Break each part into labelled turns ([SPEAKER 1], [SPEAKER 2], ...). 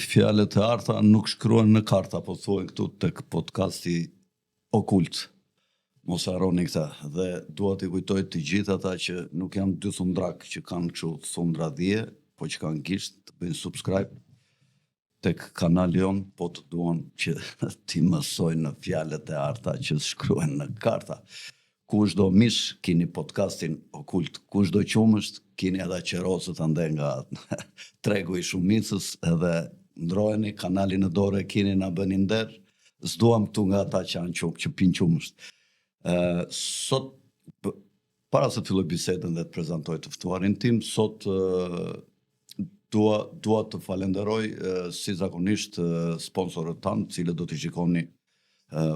[SPEAKER 1] fjalët e arta nuk shkruan në karta, po thuhen këtu tek podcasti Okult. Mos harroni këtë. Dhe dua t'i kujtoj të gjithë ata që nuk janë dy thundrak që kanë kështu thundra 10, po që kanë gisht të bëjnë subscribe tek kanali jon, po të duan që t'i mësojnë në fjalët e arta që shkruhen në karta. Kushdo mish kini podcastin Okult, kushdo qumësht kini edhe qerosët ande nga tregu i shumicës, edhe ndrojeni kanalin në dore, kini na bëni nder, s'duam këtu nga ata që janë që pinë qumësht. Sot, para se të filloj bisedën dhe të prezantoj të ftuarin tim, sot dua të falenderoj si zakonisht sponsorët tanë, cilët do t'i shikoni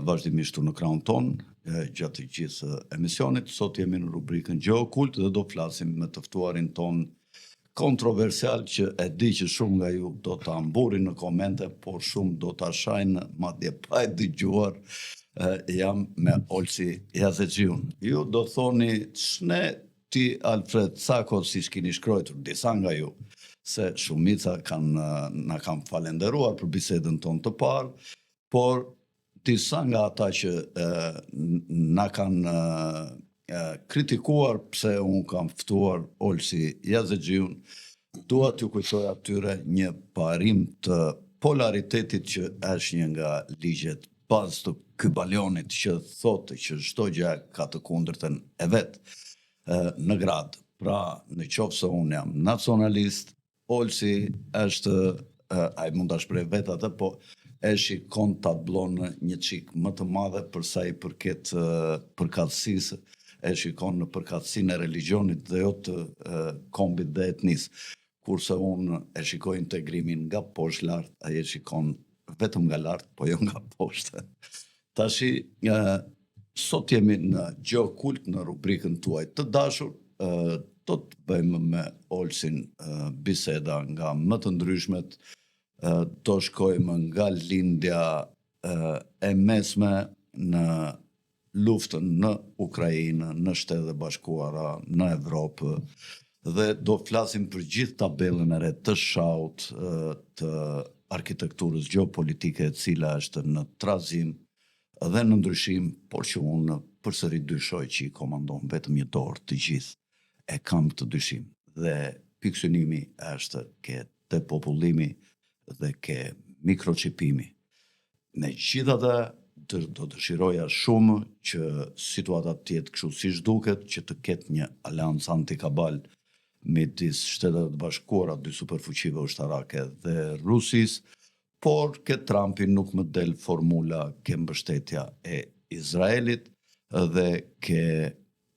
[SPEAKER 1] vazhdimisht në ekran ton gjatë gjithë emisionit. Sot jemi në rubrikën Gjë Okult dhe do flasim me të ftuarin ton kontroversial që e di që shumë nga ju do ta mburin në komente, por shumë do ta shajnë madje pa e dëgjuar. Jam me Olsi Jazexiun. Ju do thoni ç'ne ti Alfred Sako si s'kini shkruar disa nga ju, se shumica na kanë falenderuar për bisedën tonë të parë, por disa nga ata që na kanë kritikuar pse unë kam ftuar Olsi Jazexiun, dua t'ju kujtoj atyre një parim të polaritetit që është një nga ligjet bazë të Kybalionit, që thotë që çdo gjë ka të kundërtën e vet në grad. Pra, në qoftë se unë jam nacionalist, Olsi është, ai mund ta shpreh vet atë, po e shikon ta blon një çik më të madhe për sa i përket përkatësisë, e shikon në përkatësinë e religionit dhe jo të kombit dhe etnisë. Kurse unë e shikoj integrimin nga poshtë lart, ai e shikon vetëm nga lart, po jo nga poshtë. Tashi, sot jemi në Gjë Okult në rubrikën tuaj të dashur. Do të bëjmë me Olsin biseda nga më të ndryshmet. Do shkojmë nga lindja e mesme në luftën në Ukrainë, në Shtetet e Bashkuara, në Evropë, dhe do flasim për gjithë tabelën e re të SHAU-t, të arkitekturës gjeopolitike, e cila është në trazim dhe në ndryshim, por që unë përsëri dyshoj që i komandon vetëm një dorë të gjithë. E kam të dyshim. Dhe pikësynimi është ke depopullimi dhe ke mikroçipimi. Megjithatë, do dëshiroja shumë që situata të jetë kështu siç duket, që të ketë një aleancë antikabal midis Shtetet e Bashkuara, dy superfuqive ushtarake, dhe Rusisë, por ke Trumpin nuk më del formula, ke mbështetja e Izraelit dhe ke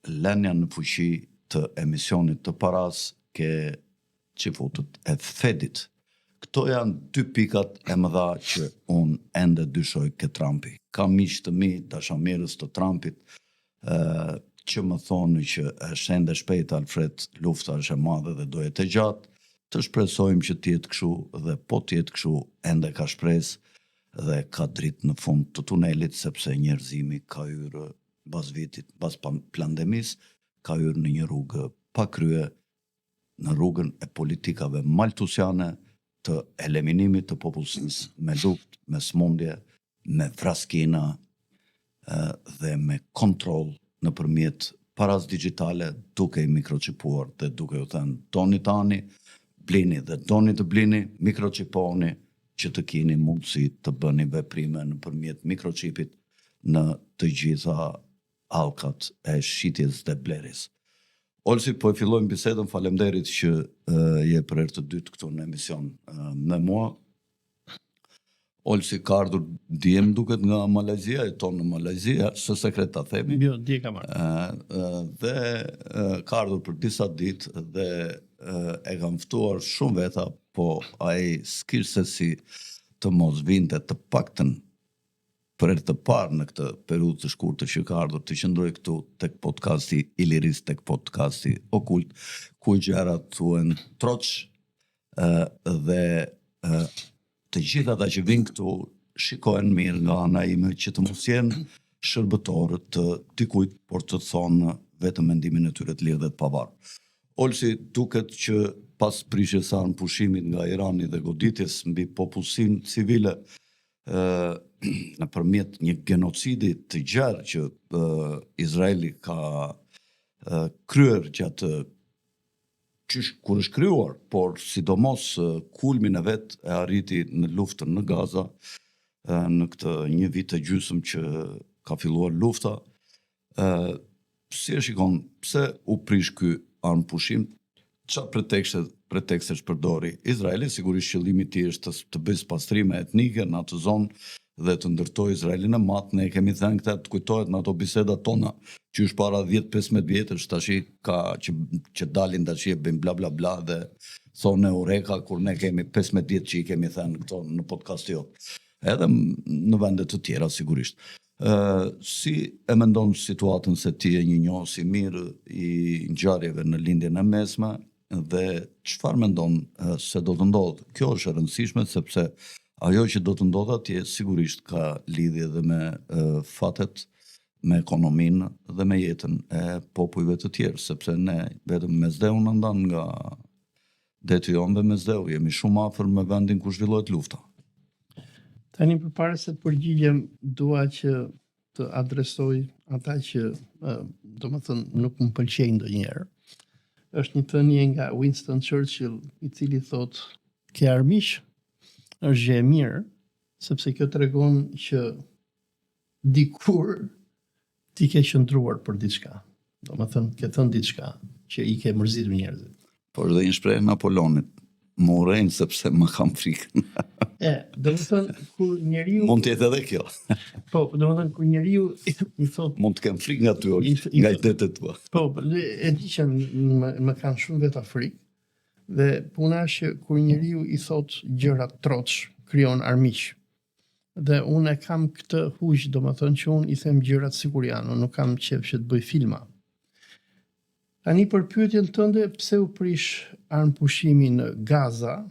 [SPEAKER 1] lënia në fuqi të emisionit të paras, ke çifutët e Fedit. Këto janë dy pikat e mëdha që unë ende dyshoj ke Trumpi. Kam miq të mi, dashamirës të Trumpit, që më thonë që është ende shpejt, Alfred, lufta është e madhe dhe do jetë e gjatë. Të shpresojmë që t'jetë kështu, dhe po t'jetë kështu, ende ka shpresë dhe ka dritë në fund të tunelit, sepse njerëzimi ka hyrë pas vitit, pas pandemisë, ka hyrë në një rrugë pa krye, në rrugën e politikave maltusiane, të eliminimit të popullsisë, me luftë, me smundje, me vraskina dhe me kontroll nëpërmjet paras digjitale, duke i mikročipuar dhe duke u thënë doni tani, blini dhe doni të blini, mikročiponi, që të keni mundësi të bëni veprime nëpërmjet mikročipit në të gjitha hallkat e shitjes dhe blerjes. Olsi, po e fillojmë bisedën, faleminderit që je për herë të dytë këtu në emision me mua. Olsi ka ardhur djem duket nga Malezia, jeton në Malezia, së sekret ta themi.
[SPEAKER 2] Jo, dje ka marrë.
[SPEAKER 1] Dhe ka ardhur për disa ditë dhe e kam ftuar shumë veta, po ai s'kishte si të mos vinte të paktën për herë të parë në këtë periudhë të shkurtër që ka ardhur të qëndroj këtu tek podcasti Iliris, tek podcasti Okult, ku gjërat thuhen troç dhe të gjithë ata që vinë këtu shikohen mirë nga ana ime që të mos jenë shërbëtorë të dikujt, por të thonë vetëm mendimin e tyre të lirë dhe të pavarur. Olsi, duket që pas prishjes së armëpushimit nga Irani dhe goditjes mbi popullsinë civile nëpërmjet një genocidi të gjerë që Izraeli ka kryer gjatë kur është krijuar, por sidomos kulmin e vet e arriti në luftën në Gaza, në këtë një vit të gjysmë që ka filluar lufta. Si e shikon, pse u prish ky armëpushim? Çfarë pretekstesh përdori Izraeli? Sigurisht qëllimi i tij është të bëjë pastrime etnike në atë zonë dhe të ndërtojë Izraelin e madh. Ne kemi thënë këtë, të kujtohet në ato bisedat tona që është para 10-15 vjetësh, tash ka që dalin tash e bëjnë bla bla bla dhe thonë eureka, kur ne kemi 15 vjet që i kemi thënë këto në podcast jot. Edhe në vende të tjera sigurisht. Si e mendon situatën, se ti e një njohës i mirë i ngjarjeve në lindjen e mesme, dhe çfarë mendon se do të ndodhë? Kjo është e rëndësishme sepse ajo që do të ndodhë atje sigurisht ka lidhje dhe me fatet, me ekonominë dhe me jetën e popujve të tjerë, sepse ne vetëm Mesdheu na ndan nga deti jonë dhe Mesdheu, jemi shumë afër me vendin ku zhvillohet lufta.
[SPEAKER 3] Tani përpara se të përgjigjem, dua që të adresoj ata që domethënë nuk më pëlqejnë ndonjëherë. Është një thënie nga Winston Churchill, i cili thotë: "Ke armiq është gjë e mirë, sepse kjo tregon që dikur ti ke qëndruar për diçka. Domethënë ke thënë diçka që i ke mërzitur njerëzit."
[SPEAKER 1] Por dhe një shprehje Napoleonit: "Më urrejnë sepse më kam frikën."
[SPEAKER 3] Domethënë kur njeriu
[SPEAKER 1] Mund të jetë edhe kjo.
[SPEAKER 3] po, domethënë kur njeriu i thotë
[SPEAKER 1] Mund të kem frikë nga ty, nga idetet tua.
[SPEAKER 3] po, e di që më kanë shumë vetë frikë, dhe puna është që kur njeriu i thot gjëra troç, krijon armiq. Dhe unë e kam këtë huq, domethënë që unë i them gjërat sikur janë, nuk kam qef që të bëj filma. Tani për pyetjen tënde, pse u prish armëpushimi në Gaza,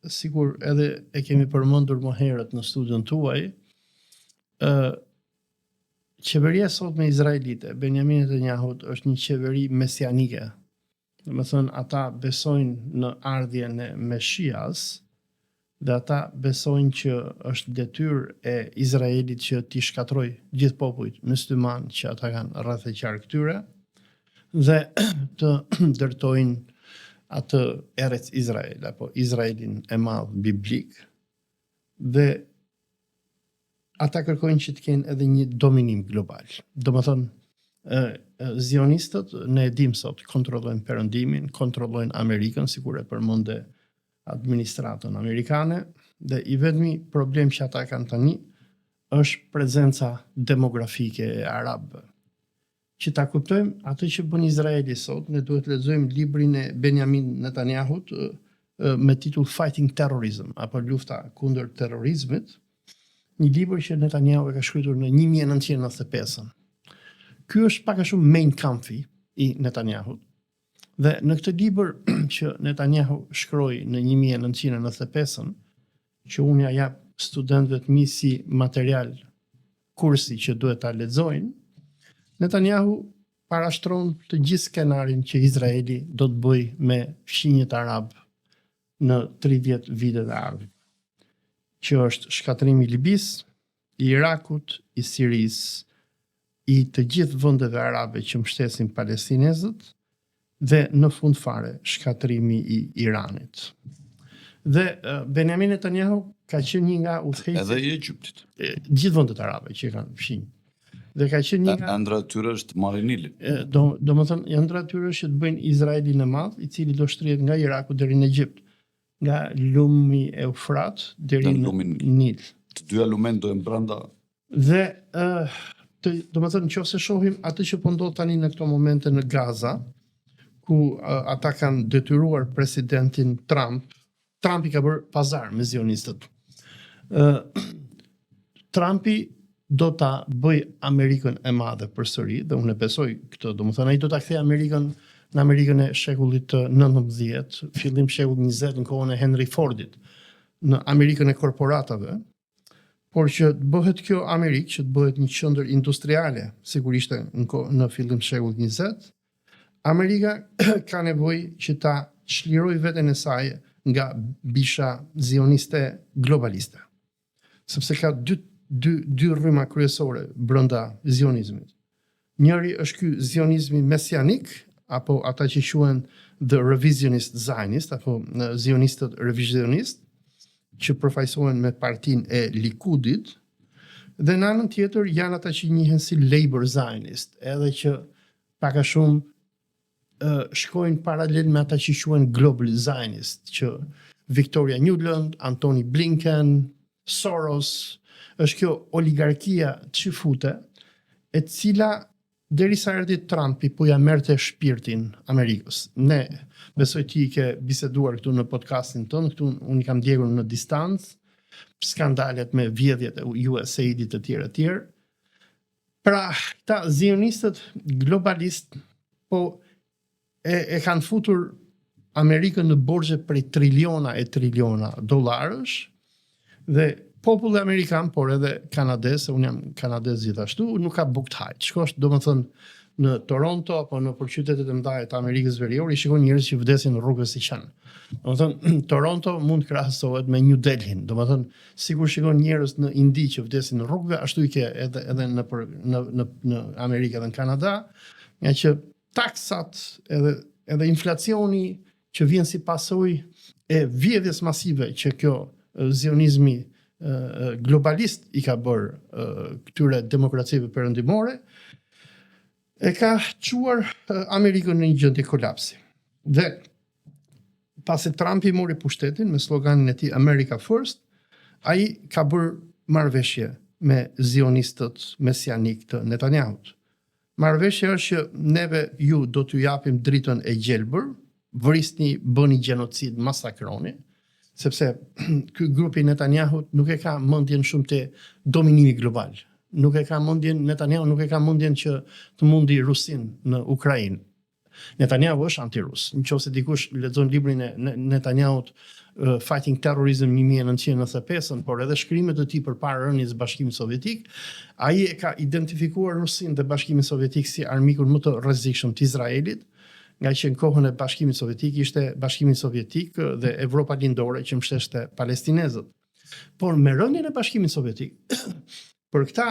[SPEAKER 3] sikur edhe e kemi përmendur më herët në studion tuaj, qeveria sotme izraelite, Benjamin Netanyahu, është një qeveri mesianike. Domethënë ata besojnë në ardhjen e Meshias, dhe ata besojnë që është detyrë e Izraelit që t'i shkatroj gjithë popujt musliman që ata kanë rreth e qark tyre, dhe të ndërtojnë atë Erec Izrael, apo Izraelin e madh biblik, dhe ata kërkojnë që të kenë edhe një dominim global. Domethënë, zionistët, ne e dim sot, kontrollojnë perëndimin, kontrollojnë Amerikën, sikur e përmendë administratën amerikane, dhe i vetmi problem që ata kanë tani është prezenca demografike e arabëve. Që ta kuptojmë atë që bën Izraeli sot, ne duhet të lexojmë librin e Benjamin Netanyahut me titull Fighting Terrorism, apo lufta kundër terrorizmit, një libër që Netanyahu e ka shkruar në 1995. Ky është pak a shumë Mein Kampfi i Netanyahut. Dhe në këtë libër që Netanyahu shkroi në 1995, që unë ja jap studentëve të mi si material kursi që duhet ta lexojnë, Netanyahu parashtron të gjithë skenarin që Izraeli do të bëjë me fqinjet arab në 30 vitet e ardhur, që është shkatrimi i Libisë, i Irakut, i Sirisë, i të gjithë vendeve arabe që mbështesin palestinezët, dhe në fund fare shkatrimi i Iranit. Dhe Benjamin Netanyahu ka qenë një nga udhëheqësit
[SPEAKER 1] Edhe i Egjiptit.
[SPEAKER 3] Gjithë vendet arabe që kanë fqinj. Dhe ka qenë një nga
[SPEAKER 1] Ëndra e tyre është marrë Nilin.
[SPEAKER 3] domethënë ëndra e tyre është që të bëjnë Izraelin e madh, i cili do shtrihet nga Iraku deri në Egjipt, nga lumi Eufrat deri në Nil.
[SPEAKER 1] Të dyja lumen do e brenda.
[SPEAKER 3] Dhe domethënë nëse shohim atë që po ndodh tani në këto momente në Gaza, ku ata kanë detyruar presidentin Trump i ka bërë pazar me zionistët. Trumpi do ta bëj Amerikën e madhe përsëri, dhe unë e besoj këtë, domethënë ai do ta kthejë Amerikën në Amerikën e shekullit të 19, fillim shekullit 20 në kohën e Henry Fordit, në Amerikën e korporatave, por që të bëhet kjo Amerikë, që të bëhet një qendër industriale, sigurisht në fillim shekullit 20, Amerika ka nevojë që ta çliroi veten e saj nga bisha zioniste globaliste. Sepse ka dy rryma kryesore brenda zionizmit. Njëri është ky zionizmi mesianik, apo ata që quhen the revisionist zionist, apo zionistët revizionist, që përfaqësohen me partinë e Likudit, dhe në anën tjetër janë ata që njihen si Labour Zionist, edhe që pak a shumë shkojnë paralel me ata që quhen Global Zionist, që Victoria Nuland, Antony Blinken, Soros, është kjo oligarkia çifute, e cila derisa erdhi Trumpi po ja merrte shpirtin Amerikës. Ne besoj ti ke biseduar këtu në podcastin tonë, këtu unë kam ndjekur në distancë skandalet me vjedhjet e USAID-it të tjerë. Pra, ta zionistët globalist po e kanë futur Amerikën në borxhe prej triliona e triliona dollarësh, dhe populli amerikan, por edhe kanadez, se unë jam kanadez gjithashtu, nuk ka bukë të hajt. Shkosh, domethënë, në Toronto apo në qytetet e mëdha të Amerikës Veriore, i shikon njerëz që vdesin në rrugës si qenë. Domethënë, Toronto mund të krahasohet me New Delhi. Domethënë, sikur shikon njerëz në Indi që vdesin në rrugëve, ashtu i ke edhe në Amerikë dhe në Kanada, nga që taksat edhe inflacioni që vjen si pasojë e vjedhjes masive që kjo zionizmi globalist i ka bërë këtyre demokracive perëndimore, e ka çuar Amerikën në një gjendje kolapsi. Dhe pasi Trumpi mori pushtetin me sloganin e tij America First, ai ka bërë marrëveshje me zionistët mesianik të Netanyahut. Marrëveshja është që neve ju do t'ju japim dritën e gjelbër, vrisni, bëni gjenocid, masakroni, sepse ky grupi Netanyahut nuk e ka mendjen shumë te dominimi global. Netanyahu nuk e ka mendjen që të mundi Rusin në Ukrainë. Netanyahu është anti-rus. Nëse dikush lexon librin e Netanyahut Fighting Terrorism 1995, por edhe shkrimet e tij përpara rënies së Bashkimit Sovjetik, ai e ka identifikuar Rusin dhe Bashkimin Sovjetik si armikun më të rrezikshëm të Izraelit, nga që në kohën e Bashkimit Sovjetik ishte Bashkimi Sovjetik dhe Evropa Lindore që mbështeste palestinezët. Por me rënien e Bashkimit Sovjetik, për këta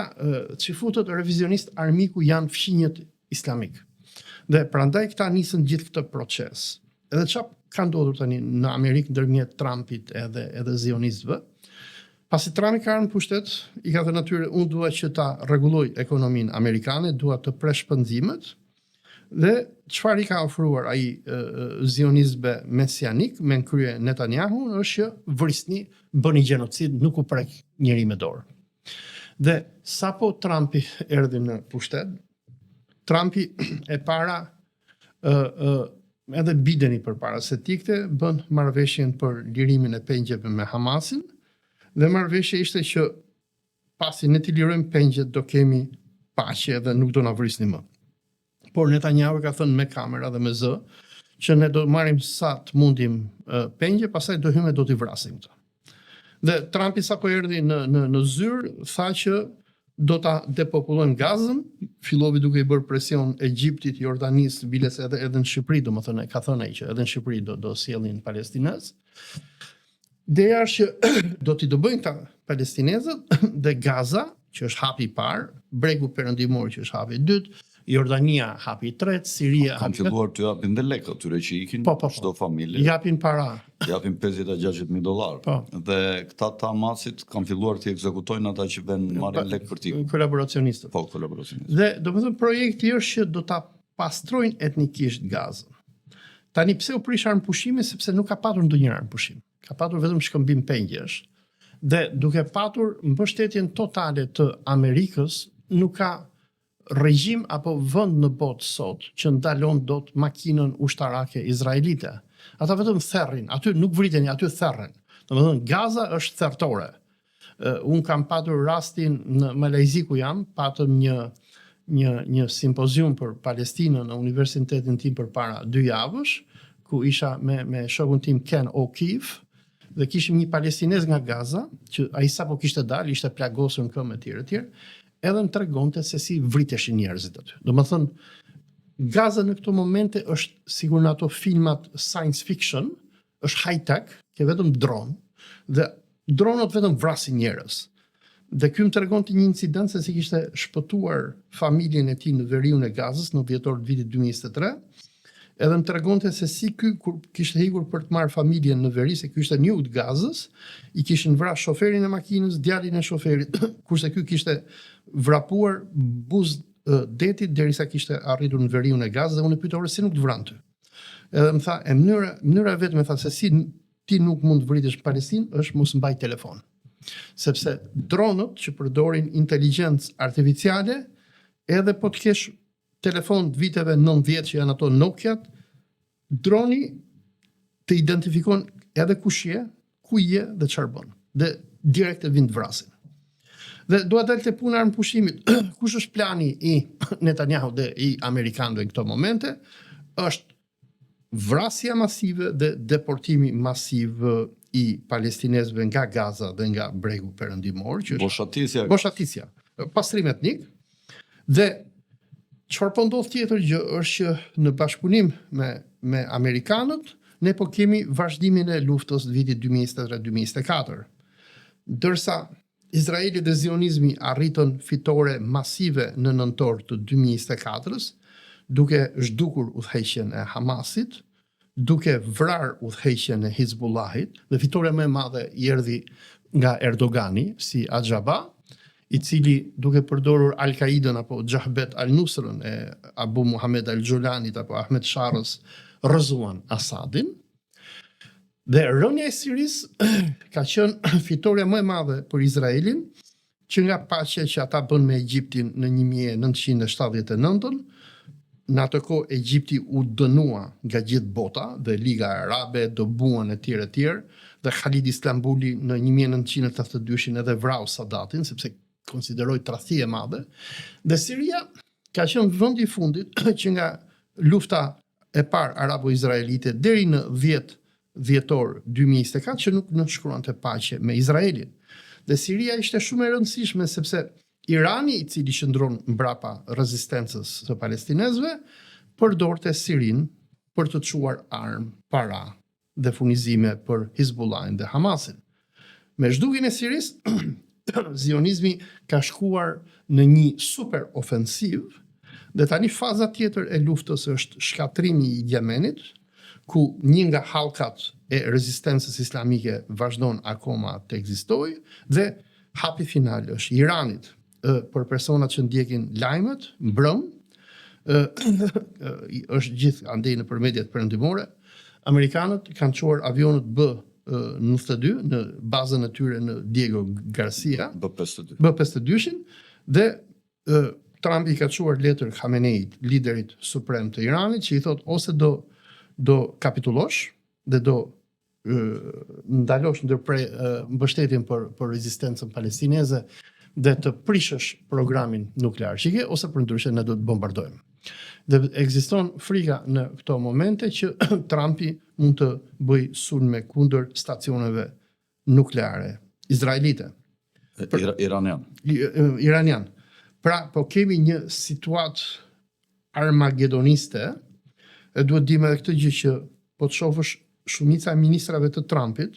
[SPEAKER 3] çifutët revizionist armiku janë fqinjët islamik. Dhe prandaj këta nisën gjithë këtë proces. Edhe çfarë ka ndodhur tani në Amerikë ndërmjet Trumpit edhe zionistëve? Pasi Trumpi ka në pushtet, i ka thënë atyre, unë dua që ta rregulloj ekonominë amerikane, dua të presh shpenzimet, dhe çfarë i ka ofruar ai zionistëve mesianik me krye Netanyahu është që vrisni, bëni gjenocid, nuk u prek njeri me dorë. Dhe sapo Trumpi erdhi në pushtet, Trumpi e para edhe Bideni përpara se tikte bën marrëveshjen për lirimin e pengjeve me Hamasin, dhe marrëveshja ishte që pasi ne t'i lirojmë pengjet do kemi paqe dhe nuk do na vrisni më. Por Netanyahu ka thënë me kamera dhe me zë që ne do marrim sa të mundim pengje, pastaj do hymë do t'i vrasim këta. Dhe Trumpi sapo erdhi në zyrë, tha që do ta depopullojmë Gazën, filloi duke i bërë presion Egjiptit, Jordanisë, biles edhe në Shqipëri, domethënë ka thënë ai që edhe në Shqipëri do sjellin palestinez. Ideja është që do t'i bëjnë ta palestinezët dhe Gaza, që është hapi i parë, bregu perëndimor që është hapi i dytë, Jordania hapi i tretë, Siria
[SPEAKER 1] kanë filluar të japin dhe lekë atyre që ikin, çdo familje.
[SPEAKER 3] Japin para.
[SPEAKER 1] Japin $50,000-$60,000. Dhe këta të Hamasit kanë filluar të ekzekutojnë ata që marrin lekë për tikun.
[SPEAKER 3] Kolaboracionistët.
[SPEAKER 1] Po, kolaboracionistët.
[SPEAKER 3] Dhe domethënë projekti është që do ta pastrojnë etnikisht Gazën. Tani pse u prish armëpushimi, sepse nuk ka patur ndonjë armëpushim. Ka patur vetëm shkëmbim pengjesh. Dhe duke patur mbështetjen totale të Amerikës, nuk ka regjim apo vend në botë sot që ndalon dot makinën ushtarake izraelite. Ata vetëm therrin, aty nuk vriteni, aty therren. Domethënë Gaza është thertore. Un kam patur rastin në Malajzi ku jam, patëm një simpozium për Palestinën në universitetin tim përpara 2 javësh, ku isha me shokun tim Ken O'Keefe, dhe kishim një palestinez nga Gaza, që ai sapo kishte dalë, ishte plagosur në këmbë etj. Edhe më tregonte se si vriteshin njerëzit aty. Domethënë Gaza në këto momente është sigur në ato filmat science fiction, është high-tech, ke vetëm dron, dhe dronët vetëm vrasin njerëz. Dhe ky më tregonte një incident se si kishte shpëtuar familjen e tij në veriun e Gazës në dhjetor të vitit 2023. Edhe më tregonte se si ky kur kishte ikur për të marrë familjen në veri, se ky ishte njëu të Gazës, i kishin vrarë shoferin e makinës, djalin e shoferit, kurse ky kishte vrapuar buzë detit derisa kishte arritur në veriun e Gazës dhe unë e pyeta se si nuk të vran ty. Edhe më tha, mënyra vetëm e tha se si ti nuk mund të vritesh në Palestinë është mos mbaj telefon. Sepse dronët që përdorin inteligjencë artificiale, edhe po të kesh telefon të viteve 90 që janë ato Nokia, droni të identifikon edhe kush je, ku je dhe çfarë bën. Dhe direkt e vin të vrasin. Dhe dua të dalte puna në pushimit. Kush është plani i Netanyahu dhe i amerikanëve në këto momente? Është vrasja masive dhe deportimi masiv i palestinezëve nga Gaza dhe nga bregu perëndimor, që është boshatisja, pastrim etnik. Dhe çfarë po ndodh tjetër gjë është që në bashkëpunim me amerikanët, ne po kemi vazhdimin e luftës të vitit 2023-2024. Ndërsa Izraeli dhe Zionizmi arritën fitore masive në nëntor të 2024-s, duke zhdukur udhëheqjen e Hamasit, duke vrar udhëheqjen e Hizbullahit, dhe fitoria më e madhe i erdhi nga Erdogani si Ajaba, i cili duke përdorur Al-Qaidën apo Jahbet al-Nusrën e Abu Muhammed al-Gjolanit apo Ahmed Sharës rrëzuan Asadin. Dhe rënja e Sirisë ka qenë fitoria më e madhe për Izraelin, që nga paqja që ata bën me Egjiptin në 1979, në atë kohë Egjipti u dënua nga gjithë bota dhe Liga Arabe, dëbuan e tjerë, dhe Khalid Istanbuli në 1982 edhe vrau Sadatin, sepse konsideroi tradhti e madhe. Dhe Siria ka qenë vendi i fundit që nga lufta e parë arabo-izraelite deri në 10 dhjetor 2024 që nuk nënshkruante paqe me Izraelin. Dhe Siria ishte shumë e rëndësishme sepse Irani, i cili qëndron mbrapa rezistencës së palestinezëve, përdorte Sirin për të çuar armë, para dhe furnizime për Hizbullahin dhe Hamasin. Me zhdukjen e Sirisë, Zionizmi ka shkuar në një super ofensiv, dhe tani faza tjetër e luftës është shkatrimi i Yemenit, ku një nga hallkat e rezistencës islamike vazhdon akoma të ekzistojë, dhe hapi final është Iranit. Për personat që ndjekin lajmet, mbrëm, është gjithë andej në për mediat perëndimore, amerikanët kanë çuar avionët B-92 në bazën e tyre në Diego Garcia, B-52, dhe Trumpi ka çuar letër Khameneit, liderit suprem të Iranit, që i thot ose do kapitulosh dhe do ndalosh ndërprej mbështetjen për rezistencën palestineze dhe të prishësh programin nuklear që ke, ose për ndryshe ne do të bombardojmë. Dhe ekziston frika në këto momente që Trumpi mund të bëj sulme kundër stacioneve nukleare izraelite. Iranian. Pra, po kemi një situatë armagedoniste, e duhet dim edhe këtë gjë që po të shohësh shumica e ministrave të Trumpit,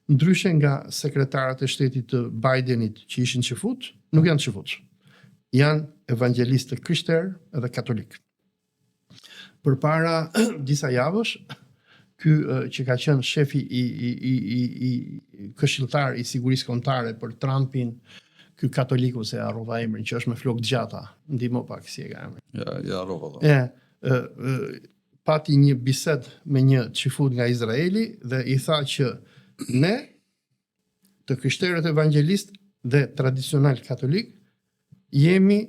[SPEAKER 3] ndryshe nga sekretarët e shtetit të Bidenit që ishin qifut, nuk janë qifut. Janë evangelistë krishterë edhe katolik. Përpara disa javësh, ky që ka qenë shefi i këshilltar i sigurisë kombëtare për Trumpin, ky katoliku se harrova emrin, që është me flokë gjata, ndihmo pak si e ka emrin.
[SPEAKER 1] Ja harrova.
[SPEAKER 3] Pati një bised me një qifut nga Izraeli dhe i tha që ne, të krishterët evangelist dhe tradicional katolik, jemi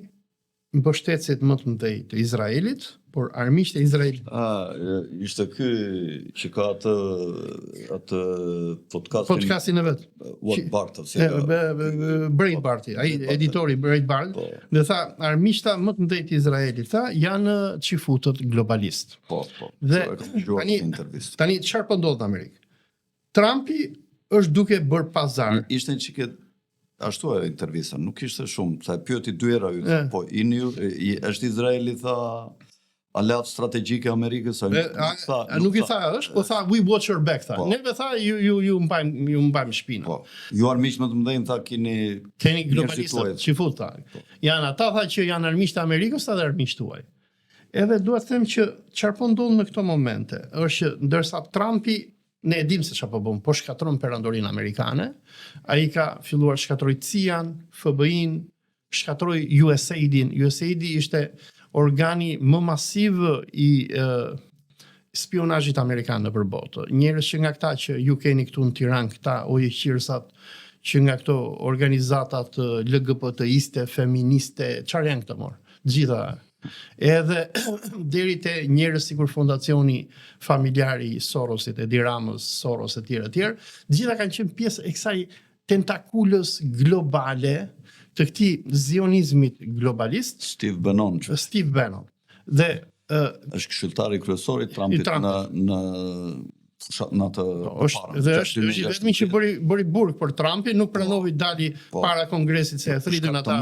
[SPEAKER 3] mbështetësit më të mëdhej të Izraelit, por armiqtë e Izraelit.
[SPEAKER 1] Ishte ky që ka atë
[SPEAKER 3] podcastin e vet. Breitbarti, ai editori Breitbart, dhe tha armiqta më të mëdhej të Izraelit, tha janë qifutët globalist.
[SPEAKER 1] Po.
[SPEAKER 3] Dhe tani çfarë po ndodh në Amerikë? Trumpi është duke bërë pazar.
[SPEAKER 1] Ishte një qiket ashtu e intervista, nuk ishte shumë, sa e pyeti dy era, po është Izraeli, tha, aleat strategjike Amerikës,
[SPEAKER 3] nuk i tha është, po tha we watch your back, tha. Neve tha ju mbajmë shpinën.
[SPEAKER 1] Po. Ju armiq më të mëdhenj tha
[SPEAKER 3] keni globalistët, çifut tha. Janë ata tha që janë armiqtë e Amerikës dhe armiqtë tuaj. Edhe dua të them që çfarë po ndodh në këto momente është që ndërsa Trumpi ne e dim se çfarë po bën, po shkatron perandorinë amerikane, ai ka filluar shkatroj CIA-n, FBI-n, shkatroj USAID-in. USAID ishte organi më masiv i spionazhit amerikan nëpër botë. Njerëz që nga këta që ju keni këtu në Tiranë, këta ojëqirsat që nga këto organizatat LGBT-iste, feministe, çfarë janë këto morë? Gjitha. Edhe deri te njerëz sikur fondacioni familjari i Sorosit, Edi Ramës, Soros e tjerë, gjitha kanë qenë pjesë e kësaj tentakulës globale të këtij zionizmit globalist.
[SPEAKER 1] Steve Bannon.
[SPEAKER 3] Dhe
[SPEAKER 1] është këshilltari kryesor i Trumpit në atë
[SPEAKER 3] dhe është vetëm që bëri burg për Trumpin, nuk pranoi dali para Kongresit se e thritën ata.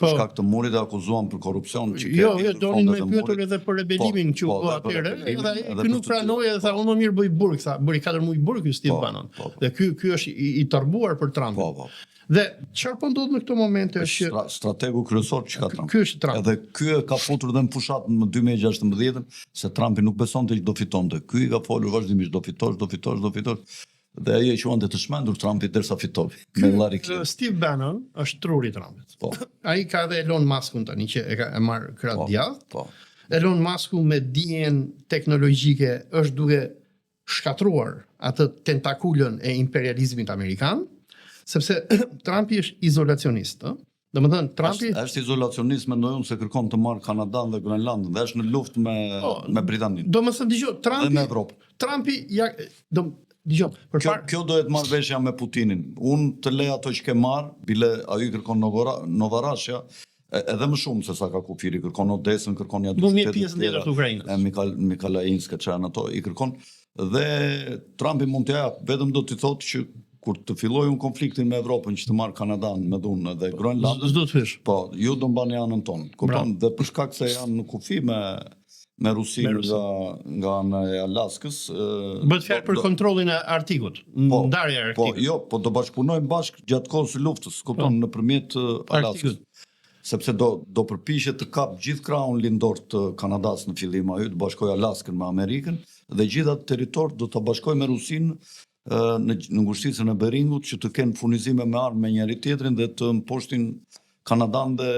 [SPEAKER 1] Shkak të murit e akuzuan për korrupsion.
[SPEAKER 3] Jo, donin me pyetur edhe për rebelimin që u bë atëherë, edhe ai nuk pranoi dhe tha unë më mirë bëj burg, tha, bëri 4 muaj burg ky Steve Bannon. Dhe ky është i turbuar për Trumpin. Dhe çfarë po ndodh në këto momente është që
[SPEAKER 1] strategu kryesor që ka Trump.
[SPEAKER 3] Ky është Trump.
[SPEAKER 1] Edhe ky ka futur dhe në fushat në 2016 se Trumpi nuk besonte që do fitonte. Ky ka folur vazhdimisht do fitosh. Dhe ai e quante të shmendur Trumpi derisa fitoi. Me Hillary Clinton.
[SPEAKER 3] Steve Bannon është truri i Trumpit. Ai ka dhe Elon Muskun tani që e marr krah djathtë. Elon Musku me dijen teknologjike është duke shkatruar atë tentakulën e imperializmit amerikan. Sepse Trumpi është izolacionist, domethënë Trumpi
[SPEAKER 1] është izolacionist, mendoj unë se kërkon të marrë Kanadan dhe Groenlandën dhe është në luftë me Britaninë.
[SPEAKER 3] Domethënë dëgjoj, Trumpi
[SPEAKER 1] dhe me Evropë.
[SPEAKER 3] Trumpi dëgjoj,
[SPEAKER 1] kjo do të marrëveshja me Putinin. Unë të lej ato që ke marr, bile ai kërkon Novorashja, edhe më shumë se sa ka kufiri, kërkon Odesën, kërkon ja
[SPEAKER 3] pjesën tjetër të Ukrainës.
[SPEAKER 1] Mikalainska çan ato i kërkon dhe Trumpi mund të jap, vetëm do t'i thotë që kur të filloj unë konfliktin me Evropën që të marrë Kanadan me dhunë dhe Groenlandën, po, ju do mbani anën tonë. Kupton, dhe për shkak se janë në kufi me Rusinë nga ana e Alaskës.
[SPEAKER 3] Bëhet fjalë për kontrollin e Arktikut, ndarja e Arktikut.
[SPEAKER 1] Po do bashkëpunojmë bashkë gjatë kohës së luftës, kupton, nëpërmjet Alaskës. Sepse do përpiqet të kap gjithë krahun lindor të Kanadas në fillim aty, të bashkojë Alaskën me Amerikën dhe gjithë atë territor do ta bashkojë me Rusinë në ngushticën e Beringut që të kenë furnizime me armë me njëri tjetrin dhe të mposhtin Kanadan dhe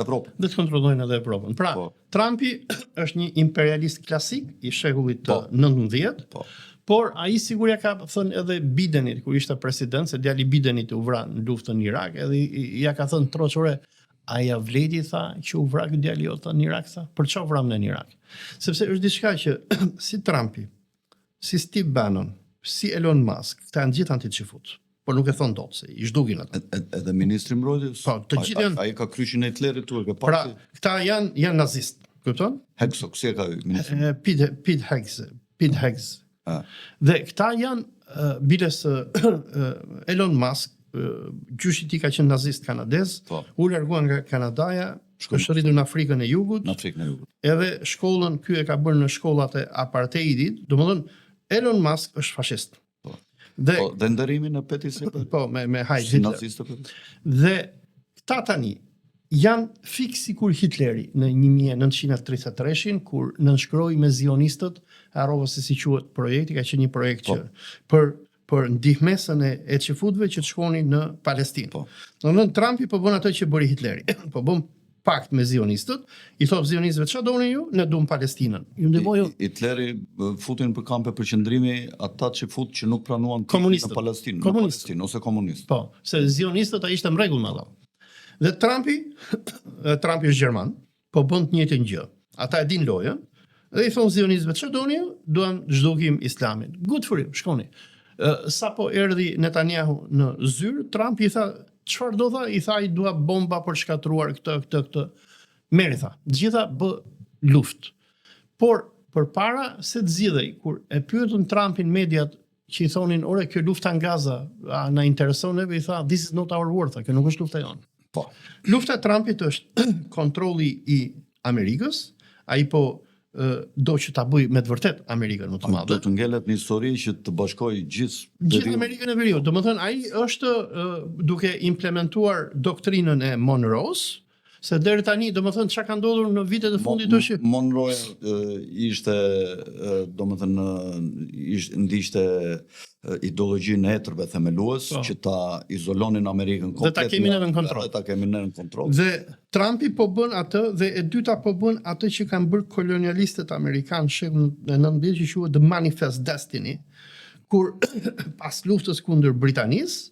[SPEAKER 1] Evropën.
[SPEAKER 3] Dhe të kontrollojnë edhe Evropën. Pra, Trumpi është një imperialist klasik i shekullit të 19, por ai siguria ka thënë edhe Bidenit kur ishte president, se djali Bidenit u vra në luftën në Irak, edhe ja ka thënë troçore, a ja vleti tha që u vra ky djali jot në Irak, tha, për çfarë vram në Irak? Sepse është diçka që si Trumpi, si Steve Bannon, si Elon Musk, këta janë gjithë anti-çifut. Por nuk e thon dot se i zhdugin atë.
[SPEAKER 1] Edhe ministri mbrojtjes.
[SPEAKER 3] Po, të gjithë janë.
[SPEAKER 1] Ai ka kryshin e Hitlerit tu, e ka
[SPEAKER 3] pra, këta janë nazist, kupton?
[SPEAKER 1] Hegsok, si e ka ministri?
[SPEAKER 3] Pete Heggs. Dhe këta janë biles Elon Musk, gjyshi i tij ka qenë nazist kanadez, u largua nga Kanadaja, është rritur në Afrikën e Jugut. Edhe shkollën ky e ka bërë në shkollat e apartheidit, domethënë Elon Musk është fashist.
[SPEAKER 1] Dhe ndërimin e Petit
[SPEAKER 3] po me Heil Hitler. Dhe këta tani janë fik sikur Hitleri në 1933 kur nënshkroi me zionistët, harrova se si quhet projekti, ka qenë një projekt që për ndihmesën e çifutëve që të shkonin në Palestinë. Domethënë Trumpi po bën atë që bëri Hitleri. Po bën pakt me zionistët, i thot zionistëve çfarë doni ju, ne duam Palestinën. Ju ndihmoj.
[SPEAKER 1] Hitleri futin për kampe përqendrimi ata që nuk pranuan
[SPEAKER 3] në
[SPEAKER 1] Palestinë ose komunistë.
[SPEAKER 3] Po, se zionistët ai ishte në rregull me ata. Dhe Trumpi është gjerman, po bën të njëjtën gjë. Ata e din lojën dhe i thon zionistëve çfarë doni ju, duam zhdukim Islamin. Good for you, shkoni. Sapo erdhi Netanyahu në zyrë, Trumpi i tha çfarë do tha? I tha i dua bomba për shkatruar këtë. Merri tha. Gjitha bë luftë. Por përpara se të zgjidhej, kur e pyetën Trumpin mediat që i thonin, "Ore, kjo lufta në Gaza, na intereson neve?" I tha, "This is not our war, kjo nuk është lufta jonë." Po. Lufta e Trumpit është kontrolli i Amerikës, ai po do që ta bëj me të vërtet Amerikën më të madhe.
[SPEAKER 1] Do të ngelet një histori që të bashkojë
[SPEAKER 3] Gjithë Amerikën e Veriut. Domethënë ai është duke implementuar doktrinën e Monroe-s, se deri tani domethënë çka ka ndodhur në vitet e fundit është që
[SPEAKER 1] Monroe ishte domethënë ndiqte ideologjinë e etërve themelues që ta izolonin Amerikën komplet.
[SPEAKER 3] Dhe ta kemi në kontroll.
[SPEAKER 1] Ta kemi në kontroll.
[SPEAKER 3] Dhe Trumpi po bën atë dhe e dyta po bën atë që kanë bërë kolonialistët amerikanë në shekullin e 19 që quhet The Manifest Destiny, kur pas luftës kundër Britanisë,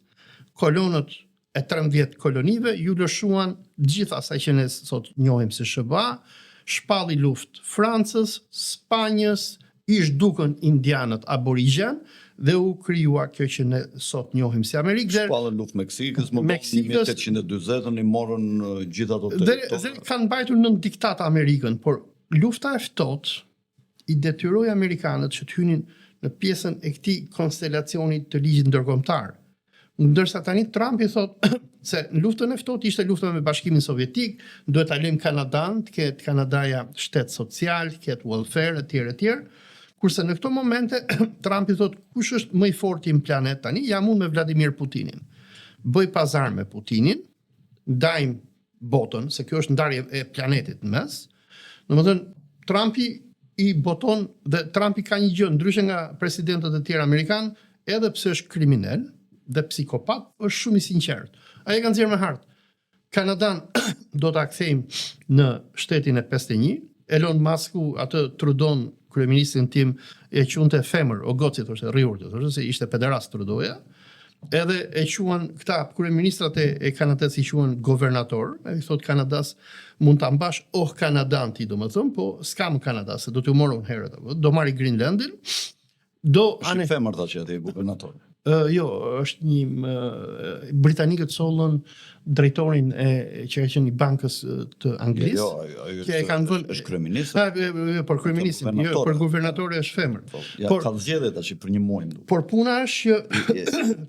[SPEAKER 3] kolonët e 13 kolonive ju lëshuan gjithë asaj që ne sot njohim si SBA, shpalli luftë Francës, Spanjës, ish dukën indianët aborigjen dhe u krijua kjo që ne sot njohim si Amerikë.
[SPEAKER 1] Shpallën luftë Meksikës, më 1820-ën i morën gjithë ato
[SPEAKER 3] territoret. Dhe kanë mbajtur në diktat Amerikën, por lufta e ftohtë i detyroi amerikanët që të hynin në pjesën e këtij konstelacioni të ligjit ndërkombëtar. Ndërsa tani Trumpi thot se në luftën e ftohtë ishte lufta me Bashkimin Sovjetik, duhet ta lëmë Kanadan, të ketë Kanadaja shtet social, të ketë welfare etj. Kurse në këto momente Trumpi thot kush është më i forti në planet tani, jam unë me Vladimir Putinin. Bëj pazar me Putinin, ndajmë botën, se kjo është ndarje e planetit në mes. Domethënë Trumpi i boton dhe Trumpi ka një gjë ndryshe nga presidentët e tjerë amerikanë, edhe pse është kriminal dhe psikopat, është shumë i sinqert. Ai ka nxjerrë me hartë. Kanadan do ta kthejmë në shtetin e 51. Elon Musku atë Trudon, kryeministrin tim, e quante femër, o gocit, thoshte rriurt, thoshte se ishte pederast Trudoja. Edhe e quan këta kryeministrat e Kanadës i quan governator, ai thot Kanadas mund ta mbash Kanadan ti domethën, po s'kam Kanada, se do t'ju morën herët apo do marri Greenlandin.
[SPEAKER 1] Është femër ta që aty guvernator.
[SPEAKER 3] Jo, është një britanikët sollën drejtorin që ka qenë i bankës të Anglisë.
[SPEAKER 1] Jo, është kryeminist.
[SPEAKER 3] Por kryeministin, jo, për guvernatori është femër.
[SPEAKER 1] Ja, ka zgjedhje tash për një muaj.
[SPEAKER 3] Por puna është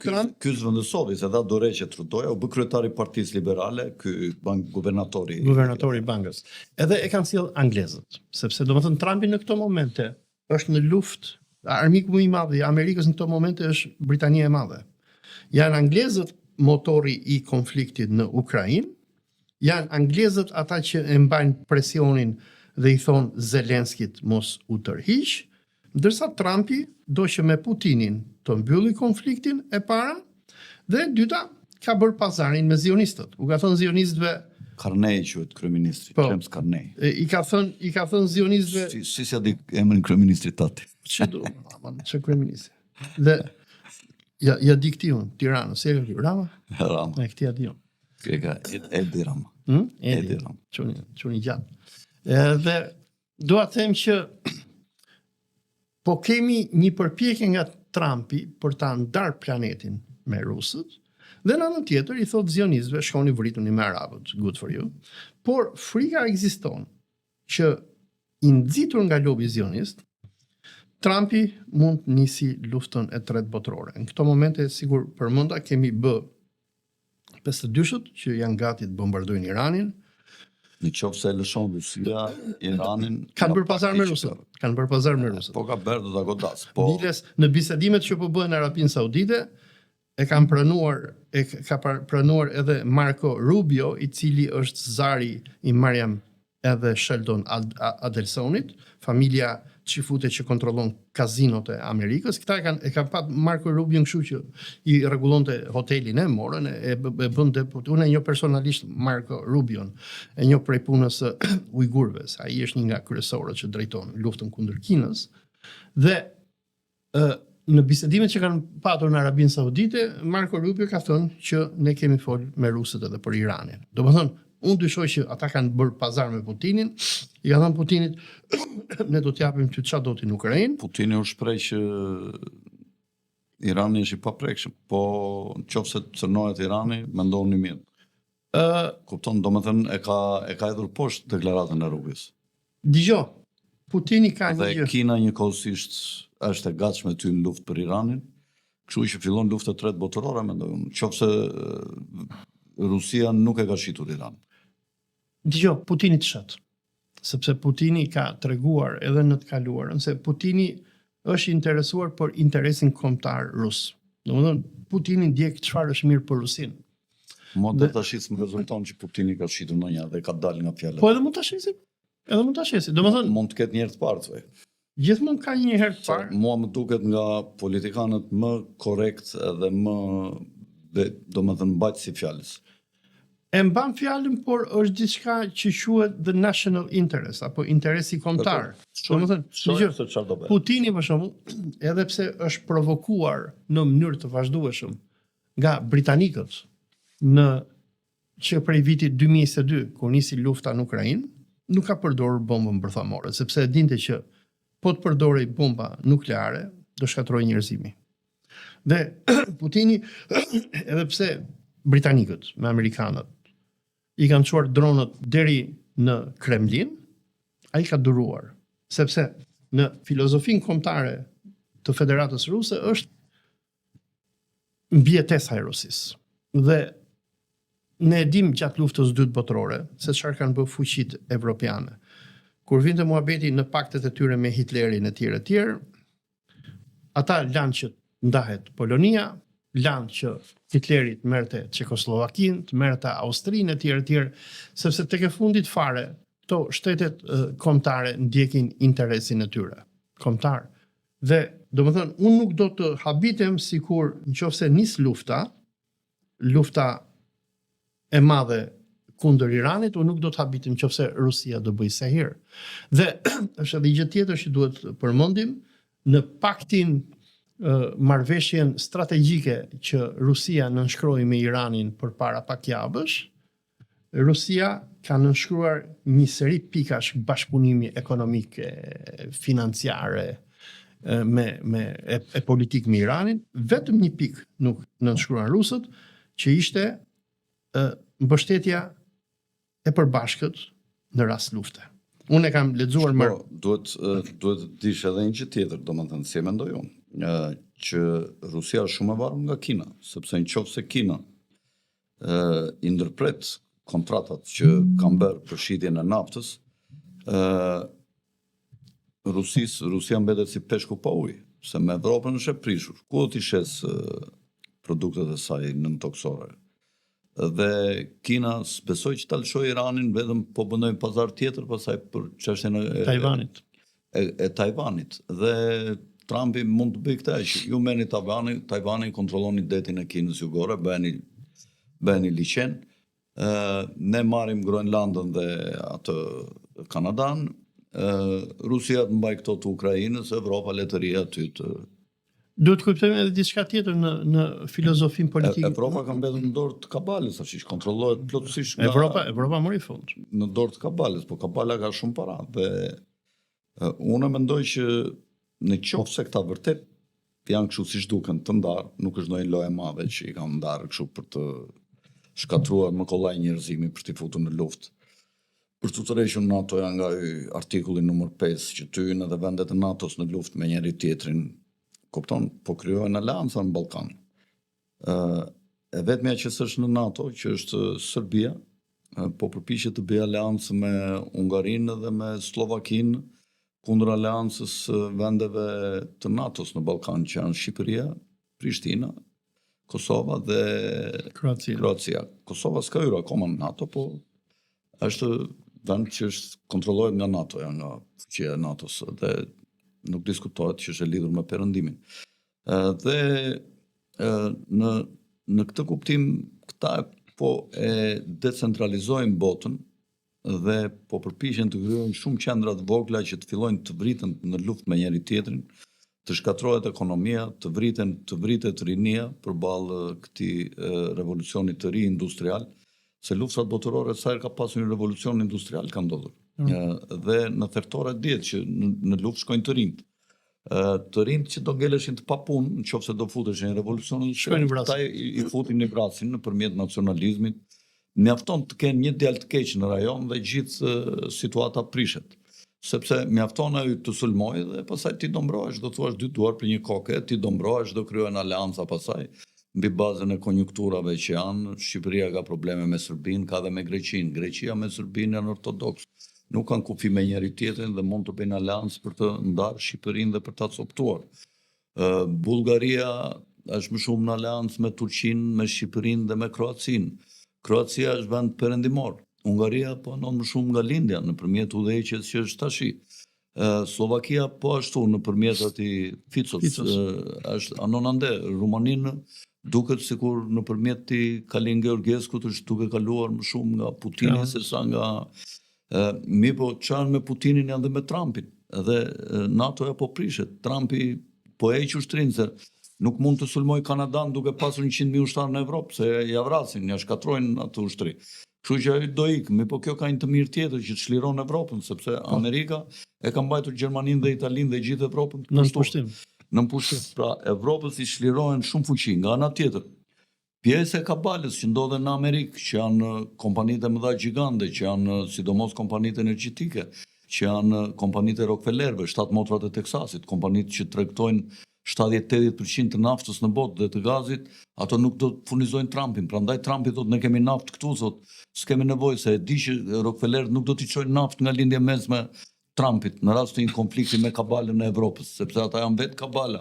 [SPEAKER 3] që
[SPEAKER 1] ky zvendësori se dha dorë që Trudoja u bë kryetari i Partisë Liberale, ky guvernatori
[SPEAKER 3] i bankës. Edhe e kanë sjell anglezët, sepse domethënë Trumpi në këto momente është në luftë. Armiku më i madh i Amerikës në këto momente është Britania e Madhe. Janë anglezët motori i konfliktit në Ukrainë, janë anglezët ata që e mbajnë presionin dhe i thonë Zelenskit mos u tërhiq, ndërsa Trumpi do që me Putinin të mbylli konfliktin e para, dhe e dyta ka bërë pazarin me zionistët. U ka thënë zionistëve
[SPEAKER 1] Carney quhet kryeministri, James Carney.
[SPEAKER 3] I ka thënë zionistëve
[SPEAKER 1] si di emrin kryeministrit tati.
[SPEAKER 3] Çe kryeministri. Dhe ja di këti unë, Tirana, se e Rama?
[SPEAKER 1] Rama.
[SPEAKER 3] E këti ja di unë.
[SPEAKER 1] Kega Edi Rama.
[SPEAKER 3] Edi Rama. Çuni gjatë. Dhe dua të them që po kemi një përpjekje nga Trumpi për ta ndarë planetin me rusët, dhe në anën tjetër i thot zionistëve shkoni vrituni me arabët, good for you. Por frika ekziston që i nxitur nga lobi zionist, Trumpi mund nisi luftën e tretë botërore. Në këto momente sigur përmenda kemi bë 52-shët që janë gati të bombardojnë Iranin.
[SPEAKER 1] Në qoftë se lëshon Rusia Iranin,
[SPEAKER 3] kanë bërë pazar me rusët.
[SPEAKER 1] Po ka bërë do ta godas. Po
[SPEAKER 3] diles në bisedimet që po bëhen në Arabinë Saudite, ka pranuar edhe Marco Rubio, i cili është zari i Mariam edhe Sheldon Adelsonit, familja çifute që kontrollon kazinot e Amerikës. Këta e kanë pat Marco Rubio kështu që i rregullonte hotelin, morën e bën deputet. Unë e njoh personalisht Marco Rubion, e njoh prej punës së ujgurëve. Ai është një nga kryesorët që drejton luftën kundër Kinës. Dhe në bisedimet që kanë patur në Arabinë Saudite, Marco Rubio ka thënë që ne kemi fol me rusët edhe për Iranin. Domethënë, unë dyshoj që ata kanë bërë pazar me Putinin, i ka thënë Putinit, ne do t'japim ty çfarë do ti në Ukrainë.
[SPEAKER 1] Putini u shpreh që Irani është i paprekshëm, po nëse cërnohet Irani, mendoni mirë. Kupton, domethënë e ka hedhur poshtë deklaratën e Rubis.
[SPEAKER 3] Dgjoj, Putini ka një gjë.
[SPEAKER 1] Dhe Kina njëkohësisht është e gatshme ty në luftë për Iranin, kështu që fillon lufta e tretë botërore, mendoj unë. Nëse Rusia nuk e ka shitur Iranin.
[SPEAKER 3] Dgjoj, Putini të shet. sepse Putini ka treguar edhe në të kaluarën se Putini është interesuar për interesin kombëtar rus. Domethënë Putini ndjek çfarë është mirë për Rusinë.
[SPEAKER 1] Dhe tash më rezulton që Putini ka shitur ndonjë dhe ka dalë nga fjala.
[SPEAKER 3] Po edhe mund ta shesim. Edhe mund ta shesim. Domethënë
[SPEAKER 1] mund të ketë një herë të parë thoj.
[SPEAKER 3] Gjithmonë ka një herë të parë.
[SPEAKER 1] Mua më duket nga politikanët më korrekt edhe më domethënë mbajtësi fjalës.
[SPEAKER 3] E mban fjalën, por është diçka që quhet the national interest apo interesi kombëtar. Domethënë, Putini për shembull, edhe pse është provokuar në mënyrë të vazhdueshëm nga britanikët që prej vitit 2022, kur nisi lufta në Ukrainë, nuk ka përdorur bombën bërthamore, sepse e dinte që po të përdorej bomba nukleare, do shkatërrojë njerëzimin. Dhe Putini, edhe pse britanikët me amerikanët i kanë çuar dronët deri në Kremlin, ai ka duruar, sepse në filozofinë kombëtare të Federatës Ruse është mbijetesa e Rusisë. Dhe ne e dim gjatë luftës dytë botërore se çfarë kanë bërë fuqitë evropiane. Kur vinte muhabeti në paktet e tyre me Hitlerin e tjerë, ata lanë që ndahet Polonia, lanë që Hitleri të merrte Çekoslovakinë, të merrte Austrinë e tjerë, sepse tek e fundit fare këto shtetet kombëtare ndjekin interesin e tyre kombëtar. Dhe domethënë unë nuk do të habitem sikur nëse nis lufta e madhe kundër Iranit, unë nuk do të habitem nëse Rusia do bëjë sehir. Dhe është edhe gjë tjetër që duhet përmendim në paktin marrëveshjen strategjike që Rusia nënshkroi me Iranin përpara pak javësh, Rusia ka nënshkruar një seri pikash bashkëpunimi ekonomik, financiare e politik me Iranin, vetëm një pikë nuk nënshkruan rusët, që ishte mbështetja e përbashkët në rast lufte. Unë e kam lexuar më.
[SPEAKER 1] Duhet të dish edhe një gjë tjetër, domethënë si e mendoj unë, që Rusia është shumë e varur nga Kina, sepse nëse Kina i ndërpret kontratat që kanë bërë për shitjen e naftës, Rusia mbetet si peshku pa ujë, se me Evropën është e prishur. Ku do t'i shes produktet e saj nëntoksore? Dhe Kina besoj që ta lëshoj Iranin vetëm po bëndojnë pazar tjetër pasaj për çështjen e Tajvanit. Dhe Trumpi mund të bëjë këtë, që ju merrni Tajvanin, kontrolloni detin e Kinës jugore, bëheni liçen, ne marrim Groenlandën dhe atë Kanadan, Rusia të mbaj këto të Ukrainës, Evropa letëria aty të.
[SPEAKER 3] Duhet kuptojmë edhe diçka tjetër në filozofinë politike.
[SPEAKER 1] Evropa ka mbetur në dorë të Kabalës, tash kontrollohet plotësisht nga
[SPEAKER 3] Evropa mori fund.
[SPEAKER 1] Në dorë të Kabalës, po Kabala ka shumë para dhe unë mendoj që në qoftë se këta vërtet janë kështu siç duken të ndarë, nuk është ndonjë lojë e madhe që i kanë ndarë kështu për të shkatruar më kollaj njerëzimin për t'i futur në luftë. Për të tërhequr NATO-ja nga artikulli numër 5 që tyjnë edhe vendet e NATO-s në luftë me njëri tjetrin. Kupton, po krijojnë aleanca në Ballkan. E vetmja që s'është në NATO, që është Serbia, po përpiqet të bëjë aleancë me Hungarinë dhe me Slovakinë kundër aleancës vendeve të NATO-s në Ballkan, që janë Shqipëria, Prishtina, Kosova dhe Kroacia. Kosova s'ka hyrë akoma në NATO, po është vend që kontrollohet nga NATO-ja, nga fuqia e NATO-s dhe nuk diskutohet që është e lidhur me perëndimin. Dhe në këtë kuptim, këta po e decentralizojnë botën dhe po përpiqen të krijojnë shumë qendra të vogla që të fillojnë të vriten në luftë me njëri tjetrin, të shkatërrohet ekonomia, të vritet rinia përballë këtij revolucionit të ri industrial, se luftat botërore sa herë ka pasur një revolucion industrial ka ndodhur. Dhe në thertore dihet që në luftë shkojnë të rinjt. Të rinjt që do ngeleshin të papunë, nëse do futeshin në revolucion, ata i futin në vrasjen nëpërmjet nacionalizmit. Mjafton të kenë një djalë të keq në rajon dhe gjithë situata prishet. Sepse mjafton ai të sulmojë dhe pastaj ti do mbrohesh, do thuash dy duar për një kokë, ti do mbrohesh, do krijohen aleanca pastaj mbi bazën e konjunkturave që janë. Shqipëria ka probleme me Serbinë, ka dhe me Greqinë. Greqia me Serbinë janë ortodoks. nuk kanë kufi me njëri tjetrin dhe mund të bëjnë aleancë për të ndarë Shqipërinë dhe për ta coptuar. Bullgaria është më shumë në aleancë me Turqinë, me Shqipërinë dhe me Kroacinë. Kroacia është vend perëndimor. Hungaria punon më shumë nga lindja nëpërmjet udhëheqjes që është tashi. Slovakia po ashtu nëpërmjet atij Ficos, është anon ande. Rumaninë duket sikur nëpërmjet ti Kalin Georgieskut është duke kaluar më shumë nga Putini se sa nga mi po çan me Putinin janë dhe me Trumpin. Edhe NATO-ja po prishet. Trumpi po heq ushtrinë se nuk mund të sulmoj Kanadan duke pasur 100.000 ushtarë në Evropë, se ja vrasin, ja shkatrojnë atë ushtri. Kështu që ai do ikë, mi po kjo ka një të mirë tjetër që të çliron Evropën, sepse Amerika e ka mbajtur Gjermaninë dhe Italinë dhe gjithë Evropën
[SPEAKER 3] në pushtim.
[SPEAKER 1] Në pushtim. Pra Evropës i çlirohen shumë fuqi. Nga ana tjetër, pjesë e kabalës që ndodhen në Amerikë, që janë kompanitë e mëdha gjigande, që janë sidomos kompanitë energjetike, që janë kompanitë e Rockefellerëve, 7 motrat e Teksasit, kompanitë që tregtojnë 70-80% të naftës në botë dhe të gazit, ato nuk do të furnizojnë Trumpin. Prandaj Trumpi thotë ne kemi naftë këtu, thotë s'kemi nevojë, se e di që Rockefellerët nuk do t'i çojnë naftë nga lindja mesme Trumpit në rast të një konflikti me kabalën e Evropës, sepse ata janë vetë kabala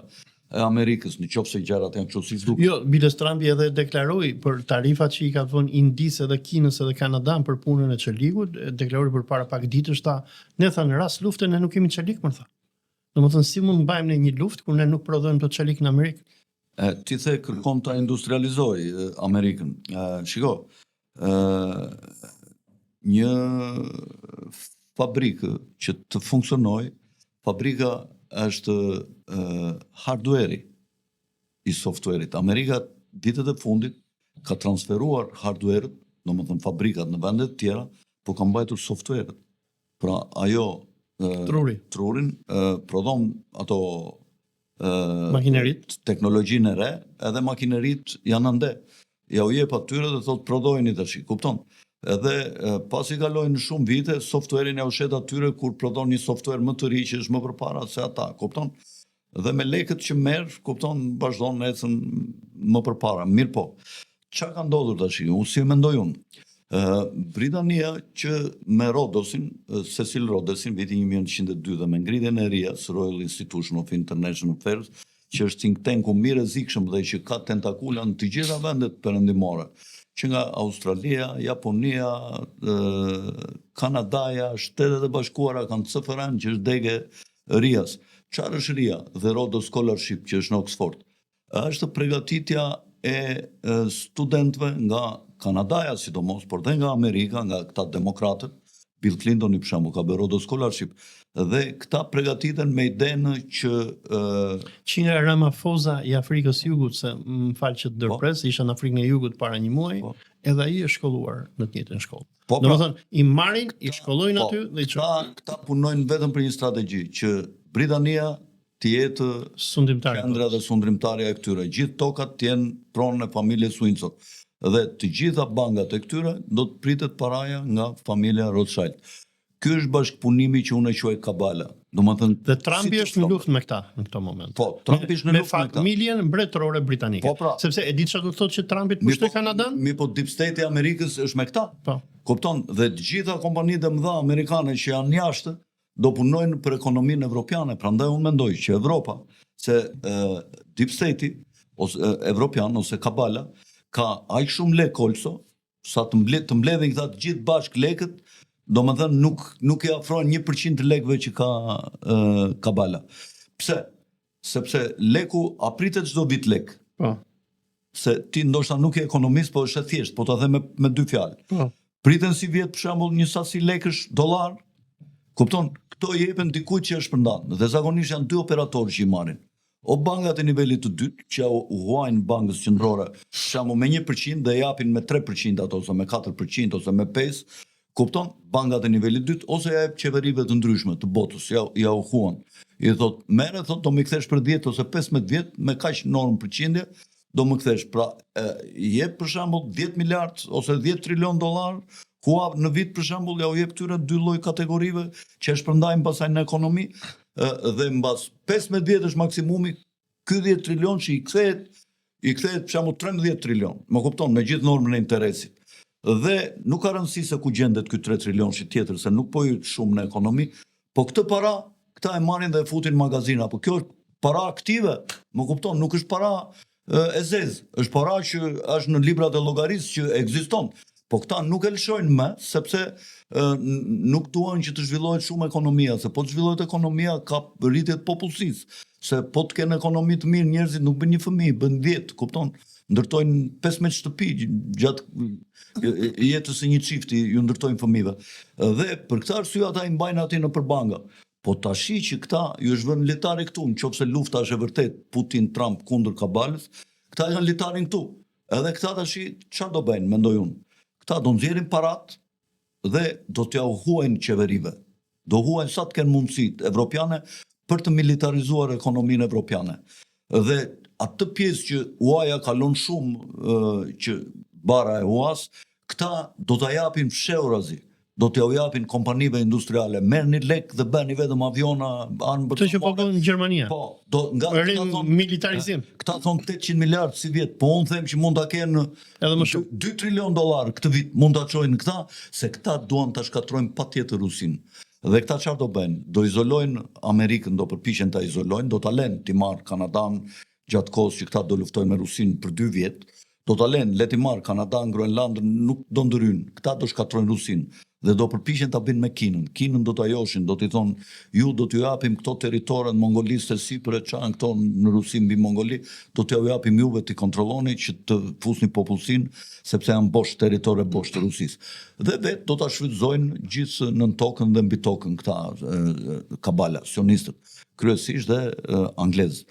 [SPEAKER 1] e Amerikës, nëse gjërat janë kështu si duket.
[SPEAKER 3] Jo, biles Trumpi edhe deklaroi për tarifat që i ka vënë Indisë edhe Kinës edhe Kanadan për punën e çelikut, deklaroi përpara pak ditësh tha, ne tha në rast lufte ne nuk kemi çelik më tha. Domethënë si mund mbajmë në një luftë kur ne nuk prodhojmë të çelik në Amerikë?
[SPEAKER 1] Ti the kërkon ta industrializoj Amerikën. Shiko, një fabrikë që të funksionoj, fabrika është hardware-i i software-it. Amerika ditët e fundit ka transferuar hardware-et, domethënë fabrikat në vende të tjera, por ka mbajtur software-et. Pra ajo trurin prodhon ato
[SPEAKER 3] makinerit,
[SPEAKER 1] teknologjinë e re, edhe makinerit janë ande. Ja u jep atyre dhe thot prodhojeni tash, kupton? Edhe pasi kalojnë shumë vite, software-in ja u shet atyre kur prodhon një software më të ri që është më përpara se ata, kupton? Dhe me lekët që merr, kupton, vazhdon ecën më përpara. Mirë po. Çka ka ndodhur tash? Unë si mendoj unë. Britania që me Rhodesin, Cecil Rhodesin, viti 1902 dhe me ngritjen e Rias, Royal Institution of International Affairs, që është think tanku mirë rrezikshëm dhe që ka tentakula në të gjitha vendet perëndimore, që nga Australia, Japonia, Kanadaja, Shtetet e Bashkuara kanë CFRN që është dege Rias. Çfarë është Ria dhe Rhodes Scholarship që është në Oxford? Është përgatitja e studentëve nga Kanadaja sidomos, por dhe nga Amerika, nga këta demokratët, Bill Clinton për shembull ka bërë Rhodes Scholarship, dhe këta përgatiten me idenë që
[SPEAKER 3] që nga Ramaphosa i Afrikës Jugut, se më fal që të ndërpres, isha në Afrikën e Jugut para një muaji, edhe ai është shkolluar në të njëjtën shkollë. Domethënë, i marrin, i shkollojnë aty dhe i çojnë.
[SPEAKER 1] Këta punojnë vetëm për një strategji që Britania të jetë qendra dhe sundrimtarja e këtyre. Gjithë tokat të jenë pronë e familjes Windsor. Dhe të gjitha bankat e këtyre do të pritet paraja nga familja Rothschild. Ky është bashkëpunimi që unë e quaj kabala. Domethënë
[SPEAKER 3] dhe Trumpi është në luftë me këta në këtë moment.
[SPEAKER 1] Po, Trumpi është në luftë me këta.
[SPEAKER 3] Familjen mbretërore britanike.
[SPEAKER 1] Po, pra,
[SPEAKER 3] sepse e di çfarë do të thotë që Trumpi të pushtoj Kanadan?
[SPEAKER 1] Mi po Deep State e Amerikës është me këta.
[SPEAKER 3] Po.
[SPEAKER 1] Kupton, dhe të gjitha kompanitë e mëdha amerikane që janë jashtë do punojnë për ekonominë evropiane. Prandaj unë mendoj që Evropa, se Deep State ose evropian ose kabala ka aq shumë lek olso, sa të mbledhin këta të gjithë bashkë lekët, domethënë nuk i afrojnë 1% të lekëve që ka kabala. Pse? Sepse leku apritet çdo vit lek.
[SPEAKER 3] Po.
[SPEAKER 1] Se ti ndoshta nuk je ekonomist, po është e thjesht, po ta them me dy fjalë.
[SPEAKER 3] Po.
[SPEAKER 1] Priten si vjet për shembull një sasi lekësh dollar. Kupton? Këto i jepen dikujt që është përndan. Dhe zakonisht janë dy operatorë që i marrin. O bankat e nivelit të dytë, që u huajnë bankës qendrore, për shembull me 1% dhe japin me 3% ato, ose me 4%, ose me 5%, kupton, bankat e nivelit dytë, ose ja jep qeverive të ndryshme të botës, ja u huan. I thot, merre, thot, do më kthesh për 10 ose 15 vjet me kaq normë përqindje, do më kthesh. Pra, jep për shembull 10 miliard ose 10 trilion dollar, hua në vit për shembull ja u jep këtyre dy lloj kategorive që e shpërndajnë pasaj në ekonomi, dhe mbas 15 vjetësh maksimumi, ky 10 trilion që i kthehet për shembull 13 trilion. Më kupton, me gjithë normën e interesit. Dhe nuk ka rëndësi se ku gjendet ky 3 trilion shi tjetër, se nuk po jyt shumë në ekonomi, po këtë para, këta e marrin dhe e futin në magazina, po kjo është para aktive, më kupton, nuk është para e zezë, është para që është në librat e llogarisë që ekziston. Po këta nuk e lëshojnë më, sepse nuk duan që të zhvillohet shumë ekonomia, se po të zhvillohet ekonomia ka rritje të popullsisë, se po të kenë ekonomi të mirë njerëzit nuk bën një fëmijë, bën 10, kupton? Ndërtojnë 15 shtëpi gjatë jetës së një çifti, ju ndërtojnë fëmijëve. Dhe për këtë arsye ata i mbajnë aty në përbanga. Po tashi që këta ju është vënë litari këtu, nëse lufta është e vërtet Putin Trump kundër kabalës, këta janë litarin këtu. Edhe këta tashi çfarë do bëjnë, mendoj unë? Këta do nxjerrin parat dhe do t'ja huajnë qeverive. Do huajnë sa të kenë mundësit evropiane për të militarizuar ekonominë evropiane. Dhe atë pjesë që huaja kalon shumë që bara e huas, këta do t'a japin fshehurazi. Do t'ja u japin kompanive industriale, merrni lek dhe bëni vetëm aviona anë
[SPEAKER 3] Të që po bën në Gjermania.
[SPEAKER 1] Po,
[SPEAKER 3] Militarizim.
[SPEAKER 1] Këta thonë 800 miliard si vjet, po unë them që mund ta kenë
[SPEAKER 3] edhe më shumë.
[SPEAKER 1] 2 trilion dollar këtë vit mund ta çojnë këta, se këta duan ta shkatrojnë patjetër Rusinë. Dhe këta çfarë do bëjnë? Do izolojnë Amerikën, do përpiqen ta izolojnë, do ta lënë ti marr Kanadan gjatë kohës që këta do luftojnë me Rusinë për 2 vjet. Do ta lënë, le ti marr Kanadan, Groenlandën, nuk do ndryjnë. Këta do shkatrojnë Rusinë dhe do përpiqen ta bëjnë me Kinën. Kinën do ta joshin, do t'i thonë, ju do t'ju japim këto territoret mongolisë si për e çan këto në Rusi mbi Mongoli, do t'ju japim juve t'i kontrolloni që të fusni popullsinë, sepse janë bosh territore bosh të Rusisë. Dhe vetë do ta shfrytëzojnë gjithë nën tokën dhe mbi tokën këta kabala, sionistët, kryesisht dhe anglezë.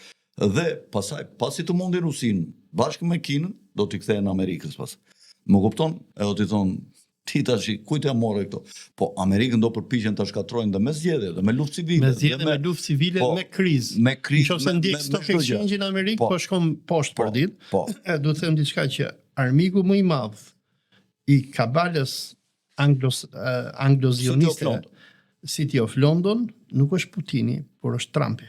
[SPEAKER 1] Dhe pasaj, pasi të mundi Rusinë, bashkë me Kinën, do t'i kthehen Amerikës pas. Më kupton? E do t'i thonë, ti tash kujt ja morë këto? Po Amerikën do përpiqen ta shkatrojnë dhe me zgjedhje dhe me luftë civile.
[SPEAKER 3] Me zgjedhje, me luftë civile, me krizë.
[SPEAKER 1] Me krizë.
[SPEAKER 3] Nëse ndjek stock exchange në Amerikë, po shkon poshtë për ditë.
[SPEAKER 1] Po.
[SPEAKER 3] Do të them diçka që armiku më i madh i kabalës anglozioniste City of London nuk është Putini, por është Trumpi.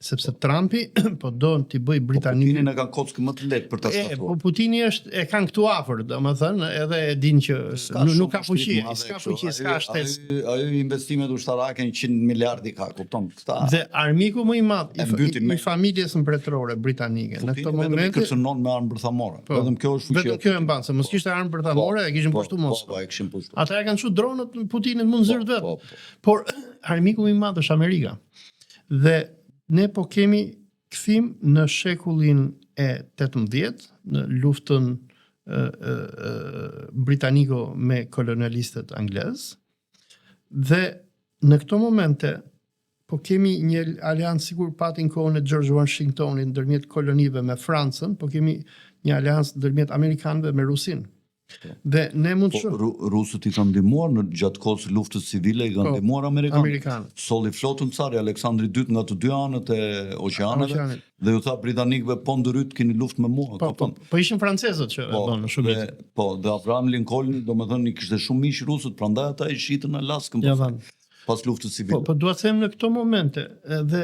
[SPEAKER 3] Sepse Trumpi po don t'i bëj Britanikën.
[SPEAKER 1] Putinin e kanë kockë më të lehtë për ta shkatruar.
[SPEAKER 3] Po Putini e kanë këtu afër, domethënë, edhe e din që nuk ka fuqi, s'ka shtesë.
[SPEAKER 1] Ajo investimet ushtarake 100 miliardë ka, kupton? Këta.
[SPEAKER 3] Dhe armiku më i madh i familjes mbretërore britanike në këtë moment
[SPEAKER 1] kërcënon me armë bërthamore. Vetëm kjo është fuqia.
[SPEAKER 3] Vetëm kjo e mban, se mos kishte armë bërthamore, e kishin pushtuar Moskë.
[SPEAKER 1] Po, e kishin pushtuar.
[SPEAKER 3] Ata e kanë çu dronët Putinit mund zërt vet. Por armiku më i madh është Amerika. Dhe ne po kemi kthim në shekullin e 18 në luftën britaniko me kolonialistët anglez dhe në këto momente po kemi një aleancë sigur patin kohën e George Washingtonit ndërmjet kolonive me Francën, po kemi një aleancë ndërmjet amerikanëve me Rusinë. Dhe ne mund
[SPEAKER 1] shumë rusët i kanë ndihmuar në gjatë kohës luftës civile, i kanë ndihmuar amerikanët. Solli flotën cari Aleksandri II nga të dy anët e oqeaneve dhe ju tha britanikëve po ndryt keni luftë me mua.
[SPEAKER 3] Po ishin francezët që bënë shumë.
[SPEAKER 1] Po, dhe Abraham Lincoln, domethënë i kishte shumë miq rusët, prandaj ata i shitën në Alaskën pas luftës civile.
[SPEAKER 3] Po dua të them në këto momente dhe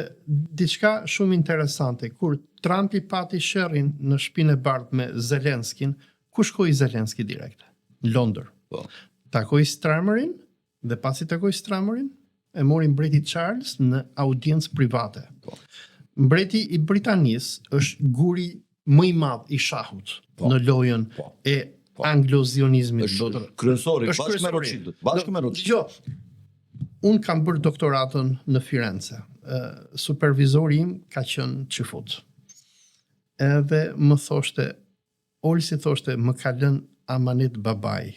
[SPEAKER 3] diçka shumë interesante kur Trumpi pati sherrin në Shtëpinë e Bardhë me Zelenskin. Ku shkoi Zelenski direkt? Në Londër. Takoi Stramerin dhe pasi takoi Stramerin e mori mbreti Charles në audiencë private. Mbreti i Britanisë është guri më i madh i shahut në lojën e anglozionizmit.
[SPEAKER 1] Kryesori bashkë me Rothschildët. Bashkë me Rothschildët.
[SPEAKER 3] Unë kam bërë doktoratën në Firenze. Supervizori im ka qenë çifut. Edhe më thoshte Olsi thoshte, më ka lënë amanet babai.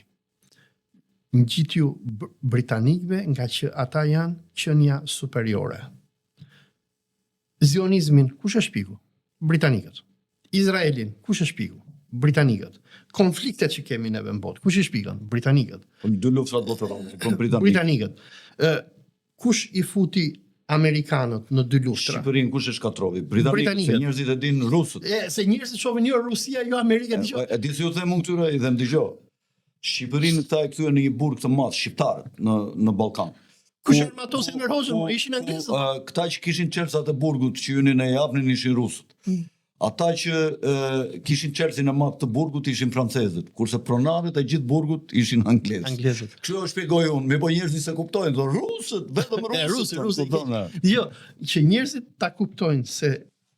[SPEAKER 3] Ngjitju britanikëve nga që ata janë qenia superiore. Zionizmin, kush e shpiku? Britanikët. Izraelin, kush e shpiku? Britanikët. Konfliktet që kemi neve në botë, kush i shpikën? Britanikët.
[SPEAKER 1] Në dy luftrat botërore,
[SPEAKER 3] Britanikët. Kush i futi Amerikanët në dy luftra?
[SPEAKER 1] Shqipërinë kush e shkatrovi? Britanikët, se njerëzit e dinë rusët.
[SPEAKER 3] Se njerëzit shohin jo Rusia, jo Amerika, dëgjoj.
[SPEAKER 1] E di se ju them unë këtyre, i them dëgjoj. Shqipërinë këta e kthyen në një burg të madh shqiptarët në Ballkan.
[SPEAKER 3] Kush armatosin në Rozhën, ishin anglezët.
[SPEAKER 1] Këta që kishin çelësat e burgut që hynin e japnin ishin rusët. ata që kishin çelësin e madh të burgut ishin francezët, kurse pronarët e gjithë burgut ishin anglezët.
[SPEAKER 3] Anglezët.
[SPEAKER 1] Kështu e shpjegoj unë, me po njerëzit se kuptojnë, thonë rusët, vetëm rusët.
[SPEAKER 3] Rusët. Jo, që njerëzit ta kuptojnë se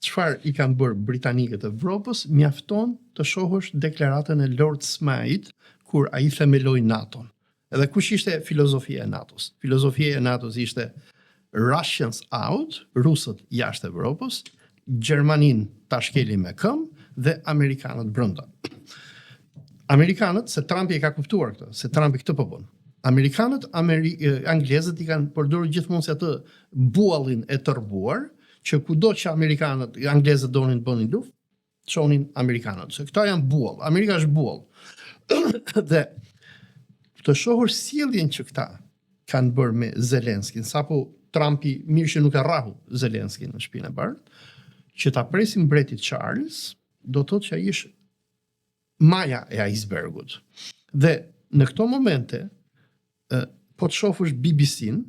[SPEAKER 3] çfarë i kanë bërë britanikët e Evropës, mjafton të shohësh deklaratën e Lord Smythe kur ai themeloi NATO-n. Edhe kush ishte filozofia e NATO-s? Filozofia e NATO-s ishte Russians out, rusët jashtë Evropës, Gjermanin ta shkeli me këmbë dhe Amerikanët brenda. Amerikanët, se Trumpi e ka kuptuar këtë, se Trumpi këtë po bën. Amerikanët, anglezët i kanë përdorur gjithmonë se atë buallin e tërbuar, që kudo që Amerikanët, anglezët donin të bënin luftë, çonin Amerikanët, se këta janë buall, Amerika është buall. Dhe të shohur sjelljen që këta kanë bërë me Zelenskin, sapo Trumpi mirë që nuk e rrahu Zelenskin në shtëpinë e bardhë, që ta presim mbretit Charles, do të thotë që ai është maja e icebergut. Dhe në këto momente, po të shohësh BBC-n,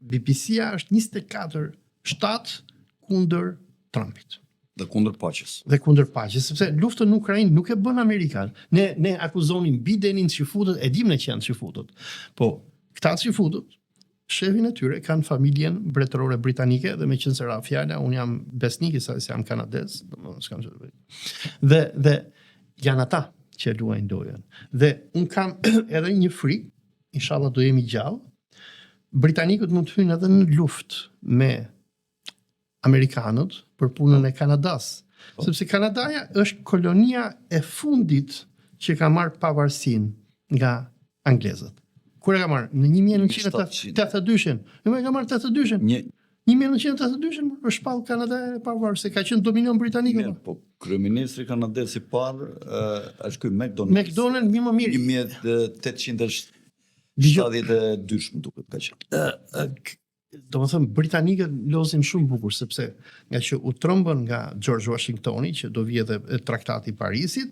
[SPEAKER 3] BBC-a është 24/7 kundër Trumpit.
[SPEAKER 1] Dhe kundër paqes.
[SPEAKER 3] Dhe kundër paqes, sepse luftën në Ukrainë nuk e bën Amerikan. Ne akuzonin Bidenin që futët, e dim ne që janë që futët. Po, këta që futët, shefin e tyre kanë familjen mbretërore britanike dhe me qenë se ra fjala, unë jam besnik se jam kanadez, s'kam që të bëj. Dhe janë ata që luajnë lojën. Dhe unë kam edhe një frikë, inshallah do jemi gjallë, britanikët mund të hyjnë edhe në luftë me Amerikanët për punën e Kanadas. Sepse Kanadaja është kolonia e fundit që ka marrë pavarësinë nga anglezët. Kur e ka marrë? Në 1982-shin. E ka marrë 82-shin. 1982-shin është shpall Kanada e pavarur se ka qenë dominion britanik.
[SPEAKER 1] Po kryeministri kanadez i parë është ky McDonald.
[SPEAKER 3] McDonald më mirë.
[SPEAKER 1] 1872 më duket ka qenë.
[SPEAKER 3] Domethënë britanikët lozin shumë bukur sepse nga që u trembën nga George Washingtoni që do vije edhe traktati i Parisit,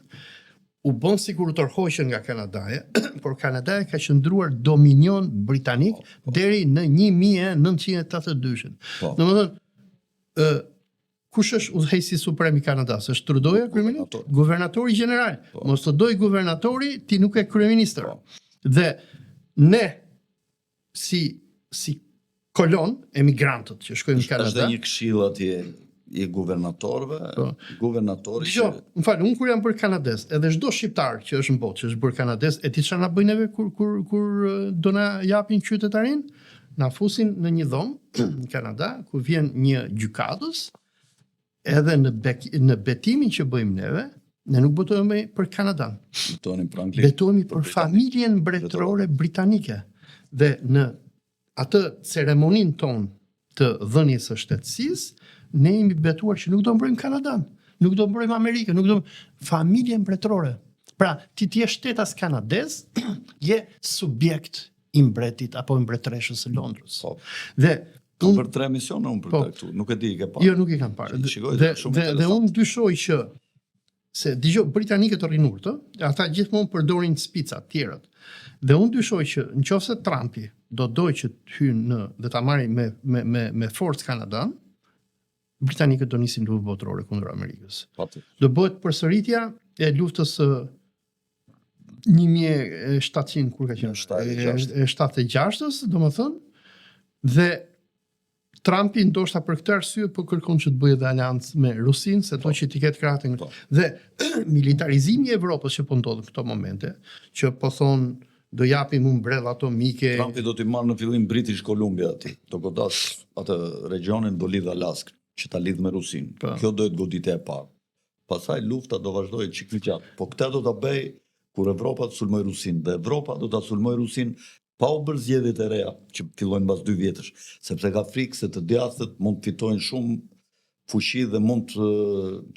[SPEAKER 3] u bën sikur u tërhoqën nga Kanadaja, por Kanadaja ka qëndruar dominion britanik deri në 1982-shin. Domethënë kush është udhëheqësi suprem i Kanadas? Është Trudeau, kryeminist? Guvernatori gjeneral. Mos të doj guvernatori, ti nuk e kryeministër. Dhe ne si kolon emigrantët që shkojnë në Kanada.
[SPEAKER 1] Është dhe një këshill atje i guvernatorëve, guvernatori.
[SPEAKER 3] Jo, më fal, unë kur jam bërë kanadez, edhe çdo shqiptar që është në botë, që është bërë kanadez, e ti çfarë na bëjnë neve kur do na japin qytetarin? Na fusin në një dhomë në Kanada, ku vjen një gjykatës, edhe në betimin që bëjmë neve, ne nuk botojmë për Kanadan.
[SPEAKER 1] Betohemi për Anglinë.
[SPEAKER 3] Betohemi për familjen mbretërore britanike. Dhe në atë ceremoninë tonë të dhënies së shtetësisë, ne jemi betuar që nuk do mbrojmë Kanadan, nuk do mbrojmë Amerikën, nuk do familje mbretërore. Pra, ti je shtetas kanadez, je subjekt i mbretit apo mbretëreshës së Londrës. Dhe
[SPEAKER 1] kam për 3 misione unë për këtu, nuk e di i ke parë.
[SPEAKER 3] Jo, nuk i kam parë. Dhe unë dyshoj që se dëgjoj britanikët të rinurtë, ata gjithmonë përdorin spica të tjerët. Dhe unë dyshoj që nëse Trumpi do dojë që të hyjë dhe ta marrë me forcë Kanadan, britanikët do nisin luftë botërore kundër Amerikës. Do bëhet përsëritja e luftës 1700 kur ka qenë 76-s, domethënë, dhe Trumpi ndoshta për këtë arsye po kërkon që të bëjë dhe aleancë me Rusinë, se do që t'i ketë krahën. Dhe militarizimi i Evropës që po ndodh në këto momente, që po thon do japim umbrella atomike.
[SPEAKER 1] Trumpi do t'i marrë në fillim British Columbia aty, do godas atë regionin, do lidh Alaskën, që ta lidh me Rusinë. Kjo do të goditja e parë. Pastaj lufta do vazhdojë çik më gjatë. Po këtë do ta bëj kur Evropa të sulmoj Rusinë, dhe Evropa do ta sulmoj Rusinë pa u bërë zgjedhjet e reja që fillojnë mbas 2 vjetësh, sepse ka frikë se të djathtët mund të fitojnë shumë fuqi dhe mund të,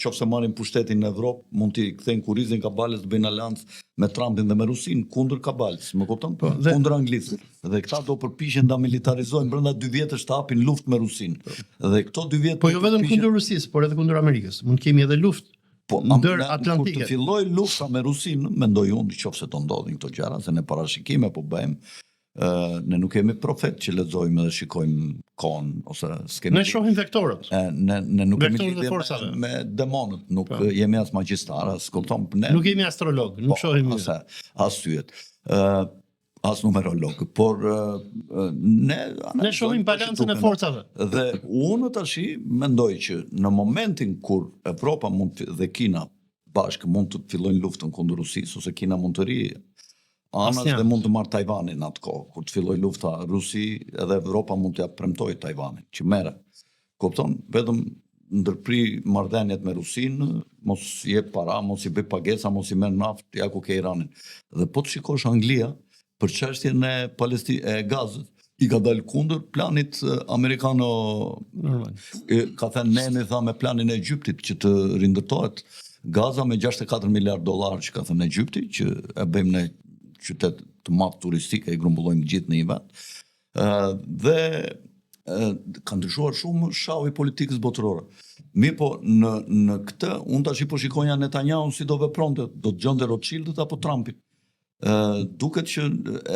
[SPEAKER 1] qofse marrin pushtetin në Evropë, mund t'i kthejnë kurrizin Kabalës të bëjnë aleancë me Trumpin dhe me Rusinë kundër Kabalës, më kupton? Kundër Anglisë. Dhe këta do përpiqen ta militarizojnë brenda 2 vjetësh të hapin luftë me Rusinë. Dhe këto 2 vjet
[SPEAKER 3] po jo vetëm kundër Rusisë, por edhe kundër Amerikës. Mund kemi edhe luftë ndër atlantike.
[SPEAKER 1] Kur të filloj lufta me Rusinë, mendoj unë qofse do ndodhin këto gjëra, se ne parashikime po bëjmë, Ne nuk jemi profet që lexojmë dhe shikojmë kohën ose s'kemi.
[SPEAKER 3] Ne shohim vektorët.
[SPEAKER 1] Ne nuk kemi
[SPEAKER 3] Vektorët e
[SPEAKER 1] lidhje
[SPEAKER 3] forcave.
[SPEAKER 1] me demonët, nuk jemi as magjistar, as kupton ne.
[SPEAKER 3] Nuk jemi astrolog, nuk shohim
[SPEAKER 1] as syet. As numerolog, por ne
[SPEAKER 3] shohim balancën e forcave.
[SPEAKER 1] Dhe unë tash mendoj që në momentin kur Evropa dhe Kina bashkë mund të fillojnë luftën kundër Rusisë, ose Kina mund të rrijë anës dhe mund të marrë Tajvanin atë kohë, kur të filloj lufta Rusi, edhe Evropa mund të ja premtojë Tajvanin, që merre. Kupton, vetëm ndërpri marrëdhëniet me Rusinë, mos i jep para, mos i bëj pagesa, mos i merr naftë, ja ku ke Iranin. Dhe po të shikosh Anglia për çështjen e Gazës, i ka dalë kundër planit amerikano. Ka thënë Neni tha me planin e Egyptit që të rindërtohet Gaza me 64 miliard dollar që ka thënë Egypti, që e bëjmë në qytet të madh turistik, e grumbullojmë gjithë në një vend. Dhe ka ndryshuar shumë shahu i politikës botërore. Mirë po, në këtë, unë tash po shikoja Netanyahu si do vepronte, do të gjonte Rothschildët apo Trumpin. Duket që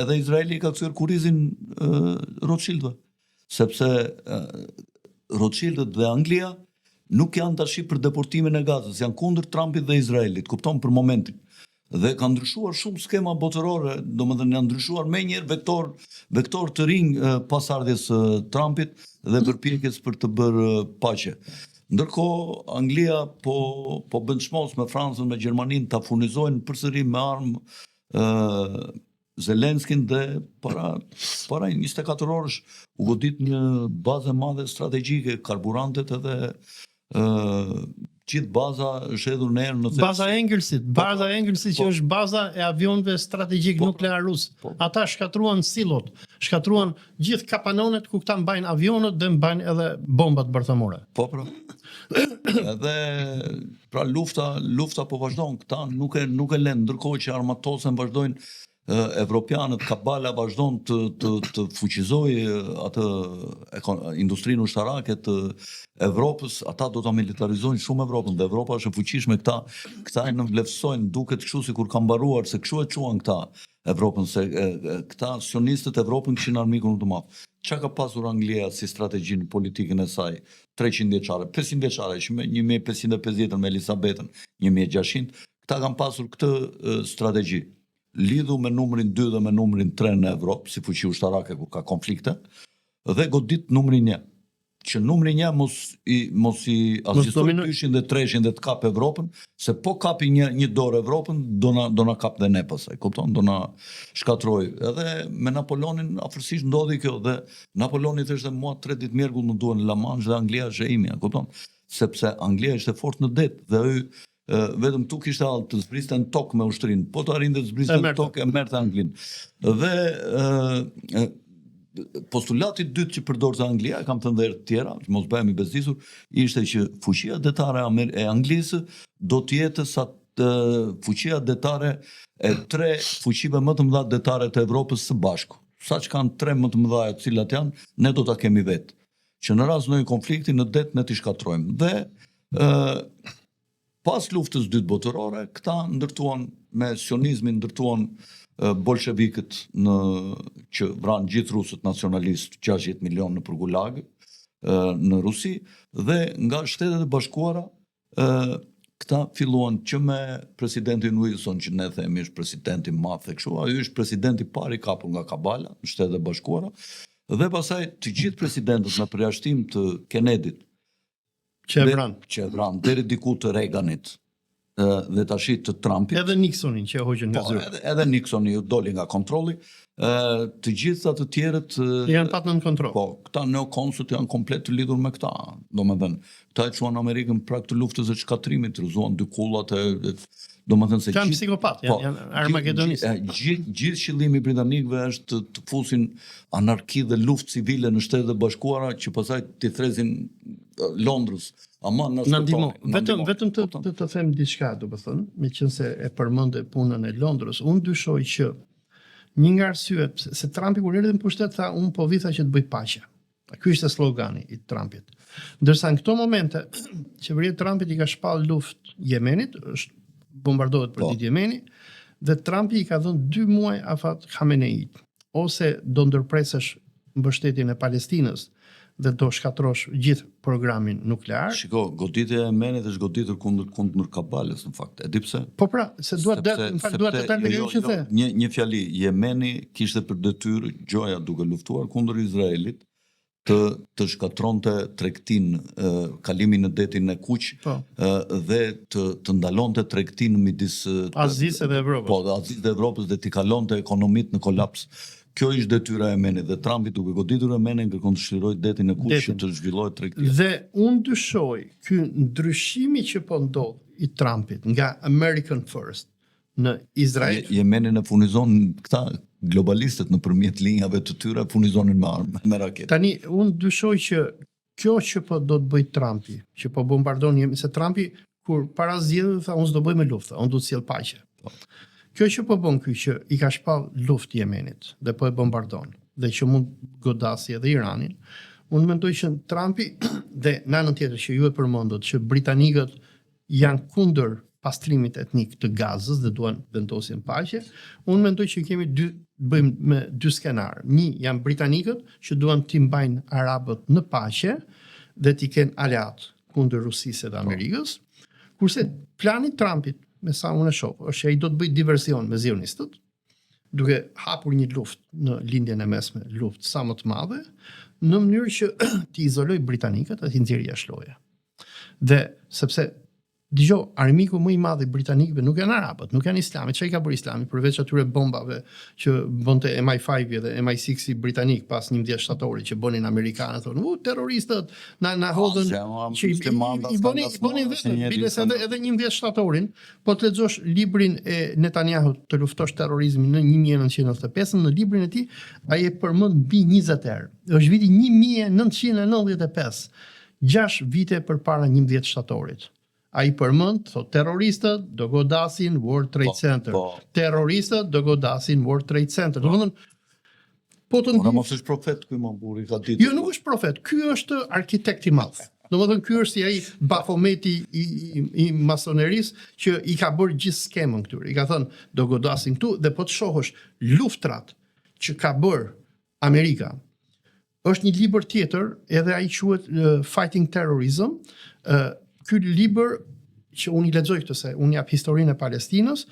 [SPEAKER 1] edhe Izraeli ka kthyer kurrizin Rothschildëve, sepse Rothschildët dhe Anglia nuk janë tash për deportimin e Gazës, janë kundër Trumpit dhe Izraelit, kupton për momentin. Dhe ka ndryshuar shumë skema botërore, domethënë janë ndryshuar menjëherë vektor të rinj pas ardhjes së Trumpit dhe përpjekjes për të bërë paqe. Ndërkohë Anglia po bën çmos me Francën, me Gjermaninë, ta furnizojnë përsëri me armë Zelenskin dhe para 24 orësh u godit një bazë e madhe strategjike, karburantet edhe gjithë baza është hedhur në erë në
[SPEAKER 3] Baza Engelsit që është baza e avionëve strategjik nuklear rus. Ata shkatruan silot, shkatruan gjithë kapanonet ku këta mbajnë avionët dhe mbajnë edhe bombat bërthamore.
[SPEAKER 1] Po pra. Edhe pra lufta po vazhdon, këta nuk e lënë, ndërkohë që armatosën vazhdojnë, evropianët, Kabala vazhdon të fuqizoj atë industrinë ushtarake të Evropës, ata do ta militarizojnë shumë Evropën, dhe Evropa është e fuqishme, këta e nënvlerësojnë, duket kështu sikur ka mbaruar, se kështu e quan këta Evropën, se këta sionistët Evropën kishin armikun të madh. Çka ka pasur Anglia si strategjinë politikën e saj 300 vjeçare, 500 vjeçare, që me 1550 me Elisabetën, 1600, këta kanë pasur këtë strategji. Lidhu me numrin 2 dhe me numrin 3 në Evropë, si fuqi ushtarake ku ka konflikte, dhe godit numrin 1. Që numri 1 mos i asgjistoj 2-shin dhe 3-shin dhe të kap Evropën, se po kapi një dorë Evropën, do na kap dhe ne pasaj, kupton, do na shkatroj. Edhe me Napoleonin afërsisht ndodhi kjo, dhe Napoleoni thashtë mua 3 ditë mjerkull më duhen La Manche dhe Anglia është e imja, kupton, sepse Anglia ishte fort në det, dhe vetëm tu kishte allë të zbriste në tokë me ushtrin, po të arrin dhe të zbriste në tokë e merte Anglin. Dhe postulati dytë që përdorte Anglia, kam thënë dhe herë të tjera, që mos bëhemi bezdisur, ishte që fuqia detare e Anglisë do të jetë sa fuqia detare e 3 fuqive më të mëdha detare të Evropës së bashku. Sa që kanë 3 më të mëdha të cilat janë, ne do ta kemi vetë. Që në rast ndonjë konflikti në det ne t'i shkatrojmë. Dhe pas luftës dytë botërore, këta ndërtuan me sionizmin, ndërtuan bolshevikët që vranë gjithë rusët nacionalistë, 60 milion në përgulag në Rusi, dhe nga Shtetet e Bashkuara këta filluan që me presidentin Wilson, që ne themi është presidenti madh e kështu, ai është presidenti i parë i kapur nga Kabala në Shtetet e Bashkuara, dhe pastaj të gjithë presidentët me përjashtim të Kennedyt, që e vran deri diku të Reaganit dhe tash të Trumpit.
[SPEAKER 3] Edhe Nixonin që e hoqën nga zyrë.
[SPEAKER 1] Edhe Nixoni doli nga kontrolli. Të gjitha të tjerët
[SPEAKER 3] janë pat nën kontroll.
[SPEAKER 1] Po, këta neokonsult janë komplet të lidhur me këta. Domethënë, këta e çuan Amerikën prak të luftës së shkatrimit, rrëzuan dy kullat domethënë se
[SPEAKER 3] janë psikopat, janë armagedonistë.
[SPEAKER 1] Gjithë qëllimi i britanikëve është të fusin anarki dhe luftë civile në Shtetet e Bashkuara, që pastaj t'i threzin Londrës. Ama
[SPEAKER 3] na ndihmo. Vetëm të them diçka, domethënë, meqense e përmendë punën e Londrës, unë dyshoj që një nga arsyet se Trumpi kur erdhi në pushtet tha unë po vitha që të bëj paqe. Ky ishte slogani i Trumpit. Ndërsa në këto momente qeveria e Trumpit i ka shpall luftë Jemenit, është bombardohet për ditë Jemeni, dhe Trumpi i ka dhënë 2 muaj afat Khameneit. ose do ndërpresësh mbështetjen e Palestinës dhe do shkatrosh gjithë programin nuklear.
[SPEAKER 1] Shiko, goditja e Jemenit është goditur kundër Kabalës në fakt. E di pse?
[SPEAKER 3] Po pra, se duat të dalë që the.
[SPEAKER 1] Një fjali, Jemeni kishte për detyrë gjoja duke luftuar kundër Izraelit të shkatronte tregtinë, kalimin në detin e Kuq dhe të ndalonte tregtinë midis
[SPEAKER 3] Azisë dhe Evropës.
[SPEAKER 1] Po, Azisë dhe Evropës dhe t'i kalonte ekonomitë në kolaps. Kjo ishte detyra e Jemenit dhe Trumpi duke goditur Jemenin kërkon të shlirojë detin e Kuq që të zhvillohet tregtia.
[SPEAKER 3] Dhe unë dyshoj ky ndryshimi që po ndodh i Trumpit nga American First në Izrael.
[SPEAKER 1] Jemenin e furnizon këta globalistët nëpërmjet linjave të tyre furnizonin me armë, me raketë.
[SPEAKER 3] Tani unë dyshoj që kjo që po do të bëj Trumpi, që po bombardon se Trumpi kur para zgjedhjeve tha unë s'do bëj me luftë, unë do të sjell paqe. Kjo që po bën ky që i ka shpall luftë Jemenit dhe po e bombardon dhe që mund godasi edhe Iranin, unë mendoj që Trumpi dhe në anën tjetër që ju e përmendët që britanikët janë kundër pastrimit etnik të Gazës dhe duan vendosin paqe, unë mendoj që kemi bëjmë me dy skenar. Një janë britanikët që duan t'i mbajnë arabët në paqe dhe t'i kenë aleat kundër Rusisë dhe Amerikës, kurse plani Trumpit me sa unë e shoh, është që ai do të bëjë diversion me zionistët, duke hapur një luftë në lindjen e mesme, luftë sa më të madhe, në mënyrë që t'i izoloj britanikët dhe t'i nxjerrë jashtë loje. Dhe sepse dëgjoj, armiku më i madh i britanikëve nuk janë arabët, nuk janë islamit. Çfarë ka bërë Islami përveç atyre bombave që bënte MI5 dhe MI6 i britanik pas 11 shtatorit që bënin amerikanët, thonë, terroristët na hodhën që i bënin vetë edhe 11 shtatorin, po të lexosh librin e Netanyahut të luftosh terrorizmin në 1995, në librin e tij ai e përmend mbi 20 herë. Është viti 1995, 6 vite përpara 11 shtatorit. A i përmend, thot, terroristët do godasin World Trade Center. Terroristët do godasin World Trade Center. Po të
[SPEAKER 1] Ora mos është profet ky më burri ka ditë.
[SPEAKER 3] Jo, nuk është profet, ky është arkitekt i madh. Domethënë ky është si ai Bafometi i masonerisë që i ka bërë gjithë skemën këtyre. I ka thënë do godasin këtu dhe po të shohësh luftrat që ka bërë Amerika. Është një libër tjetër, edhe ai quhet Fighting Terrorism. Ky libër që unë i lexoj këtë se unë jap historinë e Palestinës,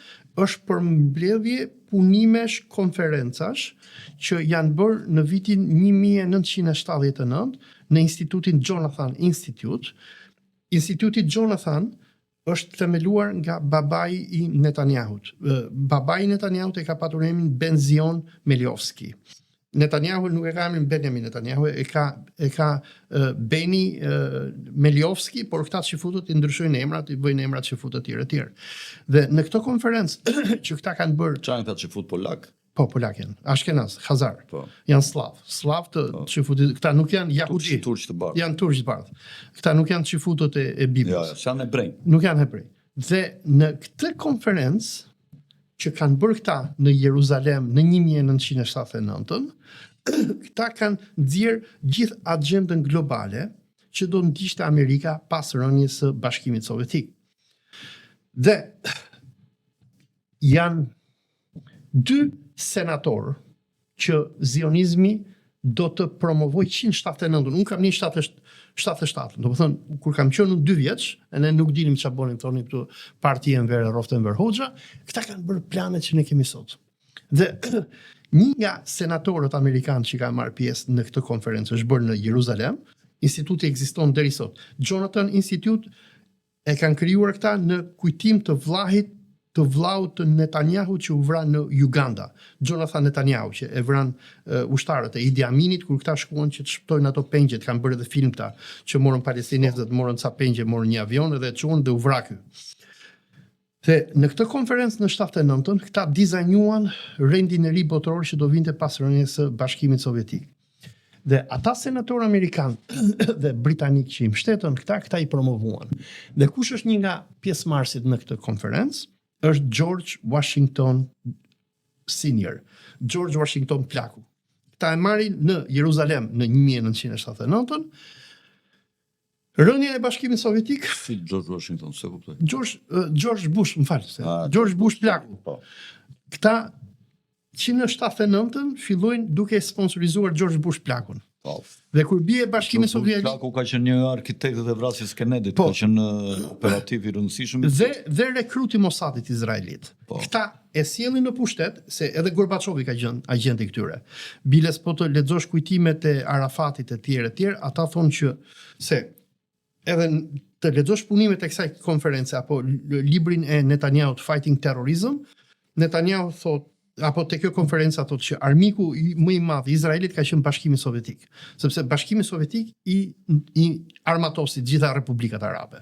[SPEAKER 3] është për mbledhje punimesh, konferencash që janë bërë në vitin 1979 në Institutin Jonathan Institute. Instituti Jonathan është themeluar nga babai i Netanyahut. Babai i Netanyahut e ka patur emrin Ben-Zion Meliovski. Netanyahu nuk e ka emrin Benjamin Netanyahu, e ka Beni Meliovski, por këta që futët i ndryshojnë emrat, i bëjnë emrat që futët tjerë. Dhe në këtë konferencë që këta kanë bërë...
[SPEAKER 1] Çfarë këta që fut polak?
[SPEAKER 3] Po, polak janë. Ashkenaz, Khazar. Janë slav. Slav të që futit, këta nuk janë jahudi.
[SPEAKER 1] Turq të bardhë.
[SPEAKER 3] Janë turq të bardhë. Këta nuk janë që futët e Biblës.
[SPEAKER 1] Ja, janë hebrej.
[SPEAKER 3] Nuk janë hebrej. Dhe në këtë konferencë që kanë bërë këta në Jeruzalem në 1979, këta kanë nxjerrë gjithë agjendën globale që do ndiqte Amerika pas rënies së Bashkimit Sovjetik. Dhe janë 2 senatorë që zionizmi do të promovoj 179. Unë kam një 77. Do të thënë, kur kam qenë në 2 vjeç, e ne nuk dinim çfarë bënin, thonin këtu Parti Enver Roftenberg Hoxha, këta kanë bërë planet që ne kemi sot. Dhe një nga senatorët amerikanë që kanë marrë pjesë në këtë konferencë është bërë në Jeruzalem, instituti ekziston deri sot. Jonathan Institute e kanë krijuar këta në kujtim të vllaut të Netanyahu që u vran në Uganda. Jonathan Netanyahu që e vran ushtarët e Idi Aminit kur këta shkuan që të shpëtojnë ato pengjet, kanë bërë edhe film këta që morën palestinezët, morën ca pengje, morën një avion dhe çuan dhe u vraky. Dhe në këtë konferencë në 79-ën këta dizajnuan rendin e ri botëror që do vinte pas rënies së Bashkimit Sovjetik. Dhe ata senatorë amerikanë dhe britanik që i mbështetën këta i promovuan. Dhe kush është një nga pjesëmarrësit në këtë konferencë? Është George Washington Senior, George Washington Plaku. Këta e marrin në Jeruzalem në 1979-ën, rënien e Bashkimit Sovjetik.
[SPEAKER 1] Si George Washington, se kuptoj.
[SPEAKER 3] George Bush, më fal. George Bush Plaku. Këta që në 79-ën fillojnë duke sponsorizuar George Bush plakun.
[SPEAKER 1] Po.
[SPEAKER 3] Dhe kur bie Bashkimi Sovjetik,
[SPEAKER 1] Plaku ka qenë një arkitektët e vrasjes Kennedit, ka qenë operativ i rëndësishëm.
[SPEAKER 3] dhe rekruti Mossadit izraelit.
[SPEAKER 1] Po.
[SPEAKER 3] Këta e sjellin në pushtet, se edhe Gorbaçovi ka qenë agent i këtyre. Biles po të lexosh kujtimet e Arafatit e tjerë, ata thonë që se edhe të lexosh punimet e kësaj konference apo librin e Netanyahu Fighting Terrorism, Netanyahu thot apo te kjo konferenca thotë që armiku më i madh i Izraelit ka qenë Bashkimi Sovjetik, sepse Bashkimi Sovjetik i armatosi gjitha republikat arabe.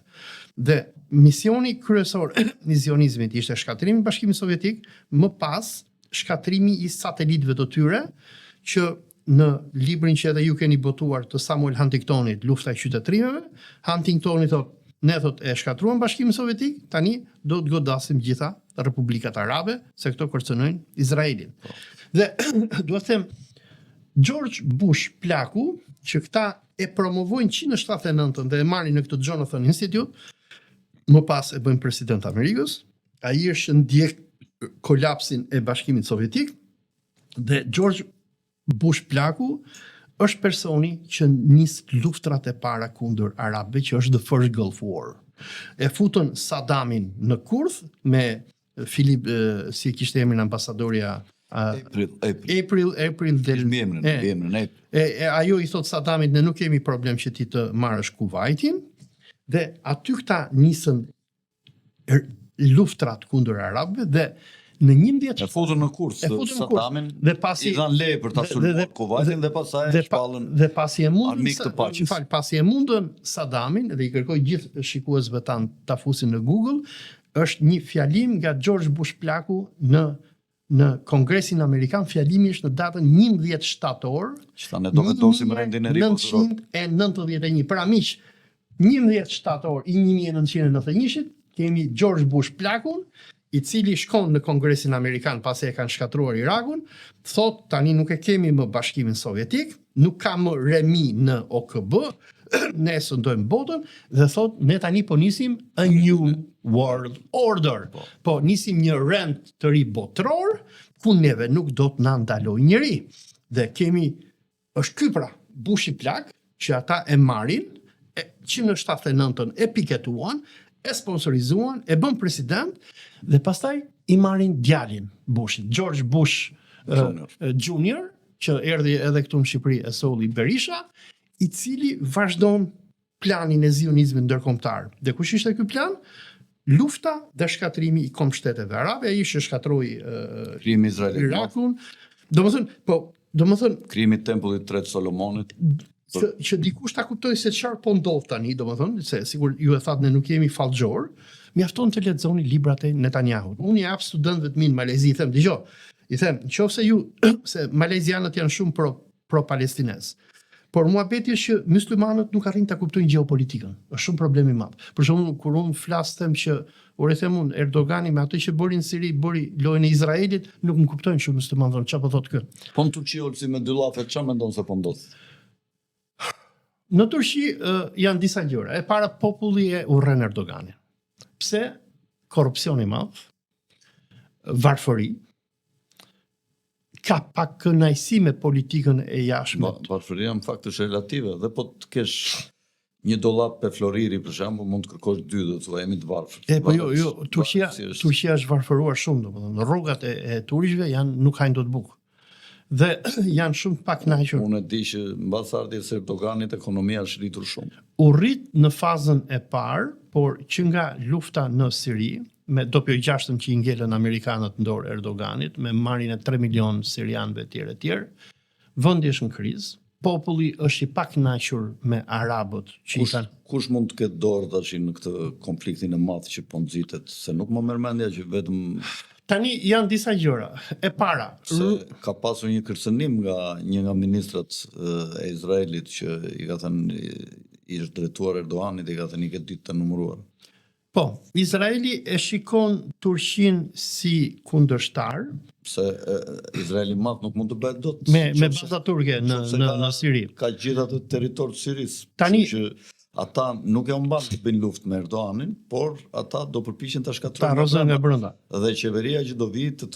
[SPEAKER 3] Dhe misioni kryesor i zionizmit ishte shkatrimi i Bashkimit Sovjetik, më pas shkatrimi i satelitëve të tyre, që në librin që edhe ju keni botuar të Samuel Huntingtonit, Lufta e qytetërimeve, Huntingtoni thotë ne thot e shkatruan Bashkimin Sovjetik, tani do të godasim gjitha republikat arabe, se këto kërcënojnë Izraelin. Dhe duhet të them, George Bush plaku, që këta e promovojnë që në 79-ën dhe e marrin në këtë Jonathan Institute, më pas e bëjnë president Amerikës, ai është ndjek kolapsin e Bashkimit Sovjetik, dhe George Bush plaku është personi që nis luftrat e para kundër arabëve, që është the first Gulf War. E futën Saddamin në kurth me Filip, si kishte emrin ambasadorja April del
[SPEAKER 1] emrin.
[SPEAKER 3] Ajo i thot Saddamit, ne nuk kemi problem që ti të marrësh Kuwaitin, dhe aty këta nisën luftrat kundër arabëve dhe në 11
[SPEAKER 1] e futën në kurs Saddamin
[SPEAKER 3] dhe pasi
[SPEAKER 1] i dhanë leje për ta sulmuar Kuwaitin dhe pastaj shpallën
[SPEAKER 3] dhe pasi e mundën
[SPEAKER 1] armik të paqes.
[SPEAKER 3] Pasi e mundën Saddamin dhe i kërkoi gjithë shikuesve tan ta fusin në Google, është një fjalim nga George Bush plaku në Kongresin Amerikan, fjalimi është në datën 11 shtator,
[SPEAKER 1] që ta ne do vetosim rendin e ri
[SPEAKER 3] 1991. Pra miq, 11 shtator i 1991-shit kemi George Bush plakun, i cili shkon në Kongresin Amerikan pasi e kanë shkatruar Irakun, thot tani nuk e kemi më Bashkimin Sovjetik, nuk ka më remi në OKB, ne sundojmë botën, dhe thot ne tani po nisim a new world order. Po nisim një rend të ri botror, ku neve nuk do të na ndaloj njëri. Dhe kemi, është ky pra Bushi plak, që ata e marrin, që në 79-ën e piketuan, e sponsorizuan, e bën president, dhe pastaj i marrin djalin Bushit, George Bush Junior, që erdhi edhe këtu në Shqipëri e solli Berisha, i cili vazhdon planin e zionizmit ndërkombëtar. Dhe kush ishte ky plan? Lufta dhe shkatrimi i kombështeteve arabe, ai që shkatroi
[SPEAKER 1] krimi izraelit,
[SPEAKER 3] Irakun. Domethënë
[SPEAKER 1] krimi i tempullit të tretë Solomonit.
[SPEAKER 3] Që dikush ta kuptoj se çfarë po ndodh tani, domethënë se sigur ju e thatë ne nuk jemi fallxhor, mjafton të lexoni librat e Netanyahut. Unë i jap studentëve të mi në Malezi, i them, dëgjoj, i them, nëse ju se malezianët janë shumë pro palestinez. Por muhabeti është që myslimanët nuk arrin ta kuptojnë gjeopolitikën. Është shumë problem i madh. Për shembull, kur unë flas them që Erdogani me atë që bëri në Siri, bëri lojën e Izraelit, nuk më kuptojnë shumë myslimanët çfarë po thotë kë.
[SPEAKER 1] Po në Turqi si me dy llafe, çfarë mendon se po ndodh?
[SPEAKER 3] Në Turqi janë disa gjëra. E para, populli e urren Erdoganin. Pse? Korrupsion i madh, varfëri, ka pak kënaqësi me politikën e jashtme.
[SPEAKER 1] Varfëria në fakt është relative, dhe po të kesh një dollap pe floriri për shembull, mund të kërkosh dy, do të thuaj jemi të varfër.
[SPEAKER 3] Po jo, Turqia është varfëruar shumë, domethënë rrogat e turishëve nuk hajnë dot bukë. Dhe janë shumë pak kënaqur.
[SPEAKER 1] Unë e di që mbas ardhjes së Erdoganit ekonomia është rritur shumë.
[SPEAKER 3] U rrit në fazën e parë, por që nga lufta në Siri, me doppio i gjashtëm që i ngelën amerikanët në dorë Erdoganit, me marrjen e 3 milion sirianëve etj, vendi është në krizë. Populli është i pakënaqur me arabët që i kanë.
[SPEAKER 1] Kush mund të ketë dorë tash në këtë konfliktin e madh që po nxitet, se nuk më merr mendja që vetëm
[SPEAKER 3] tani janë disa gjëra. E para,
[SPEAKER 1] se ka pasur një kërcënim nga një nga ministrat e Izraelit që i ka thënë i është drejtuar Erdoganit, i ka thënë i këtë ditë të numëruar.
[SPEAKER 3] Po, Izraeli e shikon Turqin si kundërshtar,
[SPEAKER 1] se Izraeli madh nuk mund të bëhet dot
[SPEAKER 3] me baza turke në Siri.
[SPEAKER 1] Ka gjithë atë territor të Sirisë.
[SPEAKER 3] Tani
[SPEAKER 1] që ata nuk e humban të bëjnë luftë me Erdoganin, por ata do përpiqen ta
[SPEAKER 3] Ta
[SPEAKER 1] shkatrojnë
[SPEAKER 3] arrozojnë nga brenda.
[SPEAKER 1] dhe qeveria që do vi të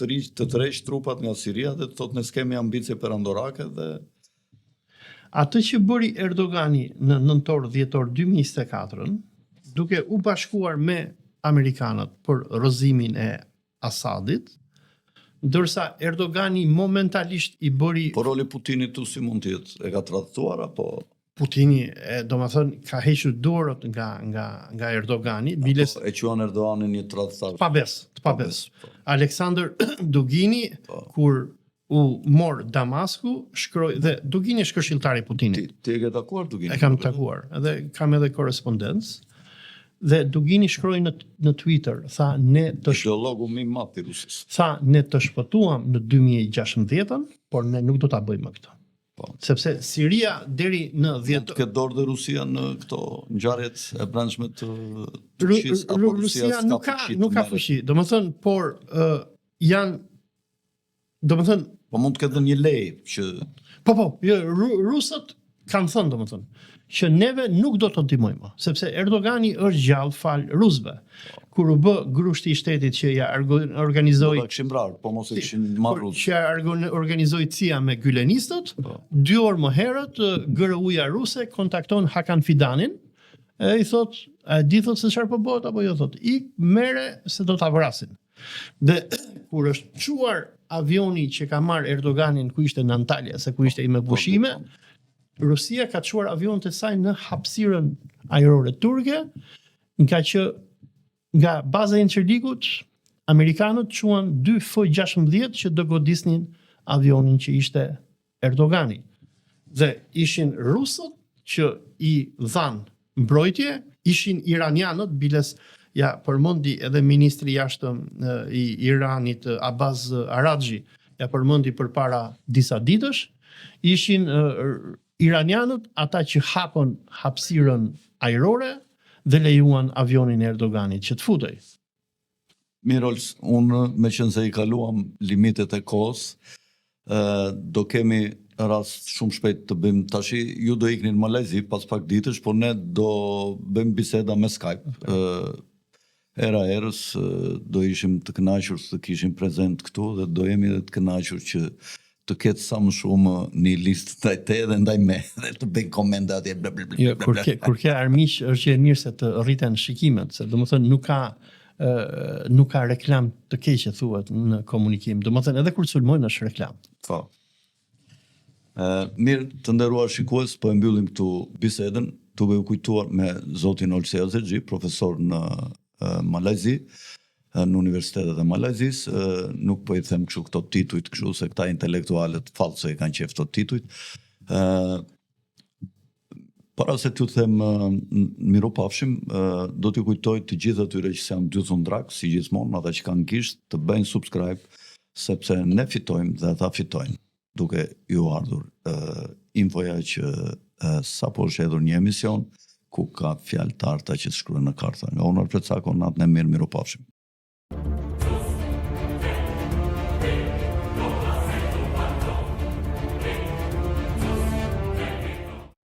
[SPEAKER 1] tërheq trupat nga Siria dhe të thotë ne skemi ambicie perandorake dhe
[SPEAKER 3] Atë që bëri Erdogani në nëntor-dhjetor 2024, duke u bashkuar me amerikanët për rrëzimin e Asadit, ndërsa Erdogani momentalisht i bëri
[SPEAKER 1] po roli Putinit tu si mund të jetë? E ka tradhtuar apo
[SPEAKER 3] Putini, domethënë ka hequr dorët nga Erdogani, biles
[SPEAKER 1] e quan Erdoganin një tradhtar?
[SPEAKER 3] të pabes.
[SPEAKER 1] Po.
[SPEAKER 3] Aleksandr Dugini, kur u mor Damasku, shkroi dhe Dugini është këshilltari i Putinit.
[SPEAKER 1] Ti e ke takuar Duginin?
[SPEAKER 3] E kam takuar, edhe kam edhe korrespondencë. Dhe Dugini shkroi në Twitter, tha ne
[SPEAKER 1] Ideologu më i madh i Rusisë.
[SPEAKER 3] ne të shpëtuam në 2016-ën, por ne nuk do ta bëjmë këtë.
[SPEAKER 1] Po.
[SPEAKER 3] Sepse Siria deri në
[SPEAKER 1] Mund
[SPEAKER 3] 10
[SPEAKER 1] të ketë dorë dhe Rusia në këto ngjarjet e brendshme të Turqisë, apo
[SPEAKER 3] Rusia
[SPEAKER 1] s'ka
[SPEAKER 3] nuk ka
[SPEAKER 1] fuqi të
[SPEAKER 3] nuk ka
[SPEAKER 1] merret?
[SPEAKER 3] fuqi. Domethënë, por janë domethënë
[SPEAKER 1] Po mund të ketë dhe një lej që
[SPEAKER 3] jo, rusët kanë thënë domethënë që neve nuk do të ndihmojmë, sepse Erdogani është gjallë fal rusëve. Kur u bë grushti i shtetit që ja
[SPEAKER 1] do
[SPEAKER 3] organizoi
[SPEAKER 1] ta kishin vrarë, po mos e kishin marrë rusë.
[SPEAKER 3] që ja organizoi CIA me gylenistët, 2 orë më herët GRU-ja ruse kontakton Hakan Fidanin e i thot, a di thot se çfarë po bëhet apo jo thot, i mere se do ta vrasin. Dhe kur është çuar avioni që ka marrë Erdoganin ku ishte në Antalya, se ku ishte i me pushime, Rusia ka çuar avionët e saj në hapësirën ajrore turke, nga që nga baza e Incirlikut, amerikanët quan 2 F-16 që do godisnin avionin që ishte Erdogani. Dhe ishin rusët që i dhan mbrojtje, ishin iranianët, biles ja përmendi edhe ministri jashtëm i Iranit Abbas Araxhi, ja përmendi përpara disa ditësh, ishin iranianët ata që hapën hapësirën ajrore dhe lejuan avionin e Erdoganit që të futej.
[SPEAKER 1] Mirols, unë me qenë se i kaluam limitet e kohës, do kemi rast shumë shpejt të bëjmë tashi, ju do ikni në Malezi pas pak ditësh, por ne do bëjmë biseda me Skype. Era erës do ishim të kënaqur të kishim prezent këtu dhe do jemi edhe të kënaqur që të ketë sa më shumë një listë ndaj te dhe ndaj me dhe të bëjnë komente atje bla bla bla.
[SPEAKER 3] Jo, kur ke armiq është që e mirë se të rriten shikimet, se domethënë nuk ka reklam të keqe thuhet në komunikim. Domethënë edhe kur sulmojnë është reklam.
[SPEAKER 1] Po. Mirë, të nderuar shikues, po e mbyllim këtu bisedën, duke u kujtuar me zotin Olsi Azerxhi, profesor në Malezi, në universitetet e Malezis, nuk po i them kështu këto titujt kështu se këta intelektualët falso i kanë qef këto titujt. Para se t'ju them miropafshim, do t'ju kujtoj të gjithë atyre që janë dy thundrak, si gjithmonë, ata që kanë gisht, të bëjnë subscribe, sepse ne fitojmë dhe ata fitojnë, duke ju ardhur infoja që sapo është hedhur një emision ku ka fjalë të arta që shkruhen në karta. Nga unë Arpet Sako, natë në mirë, miropafshim.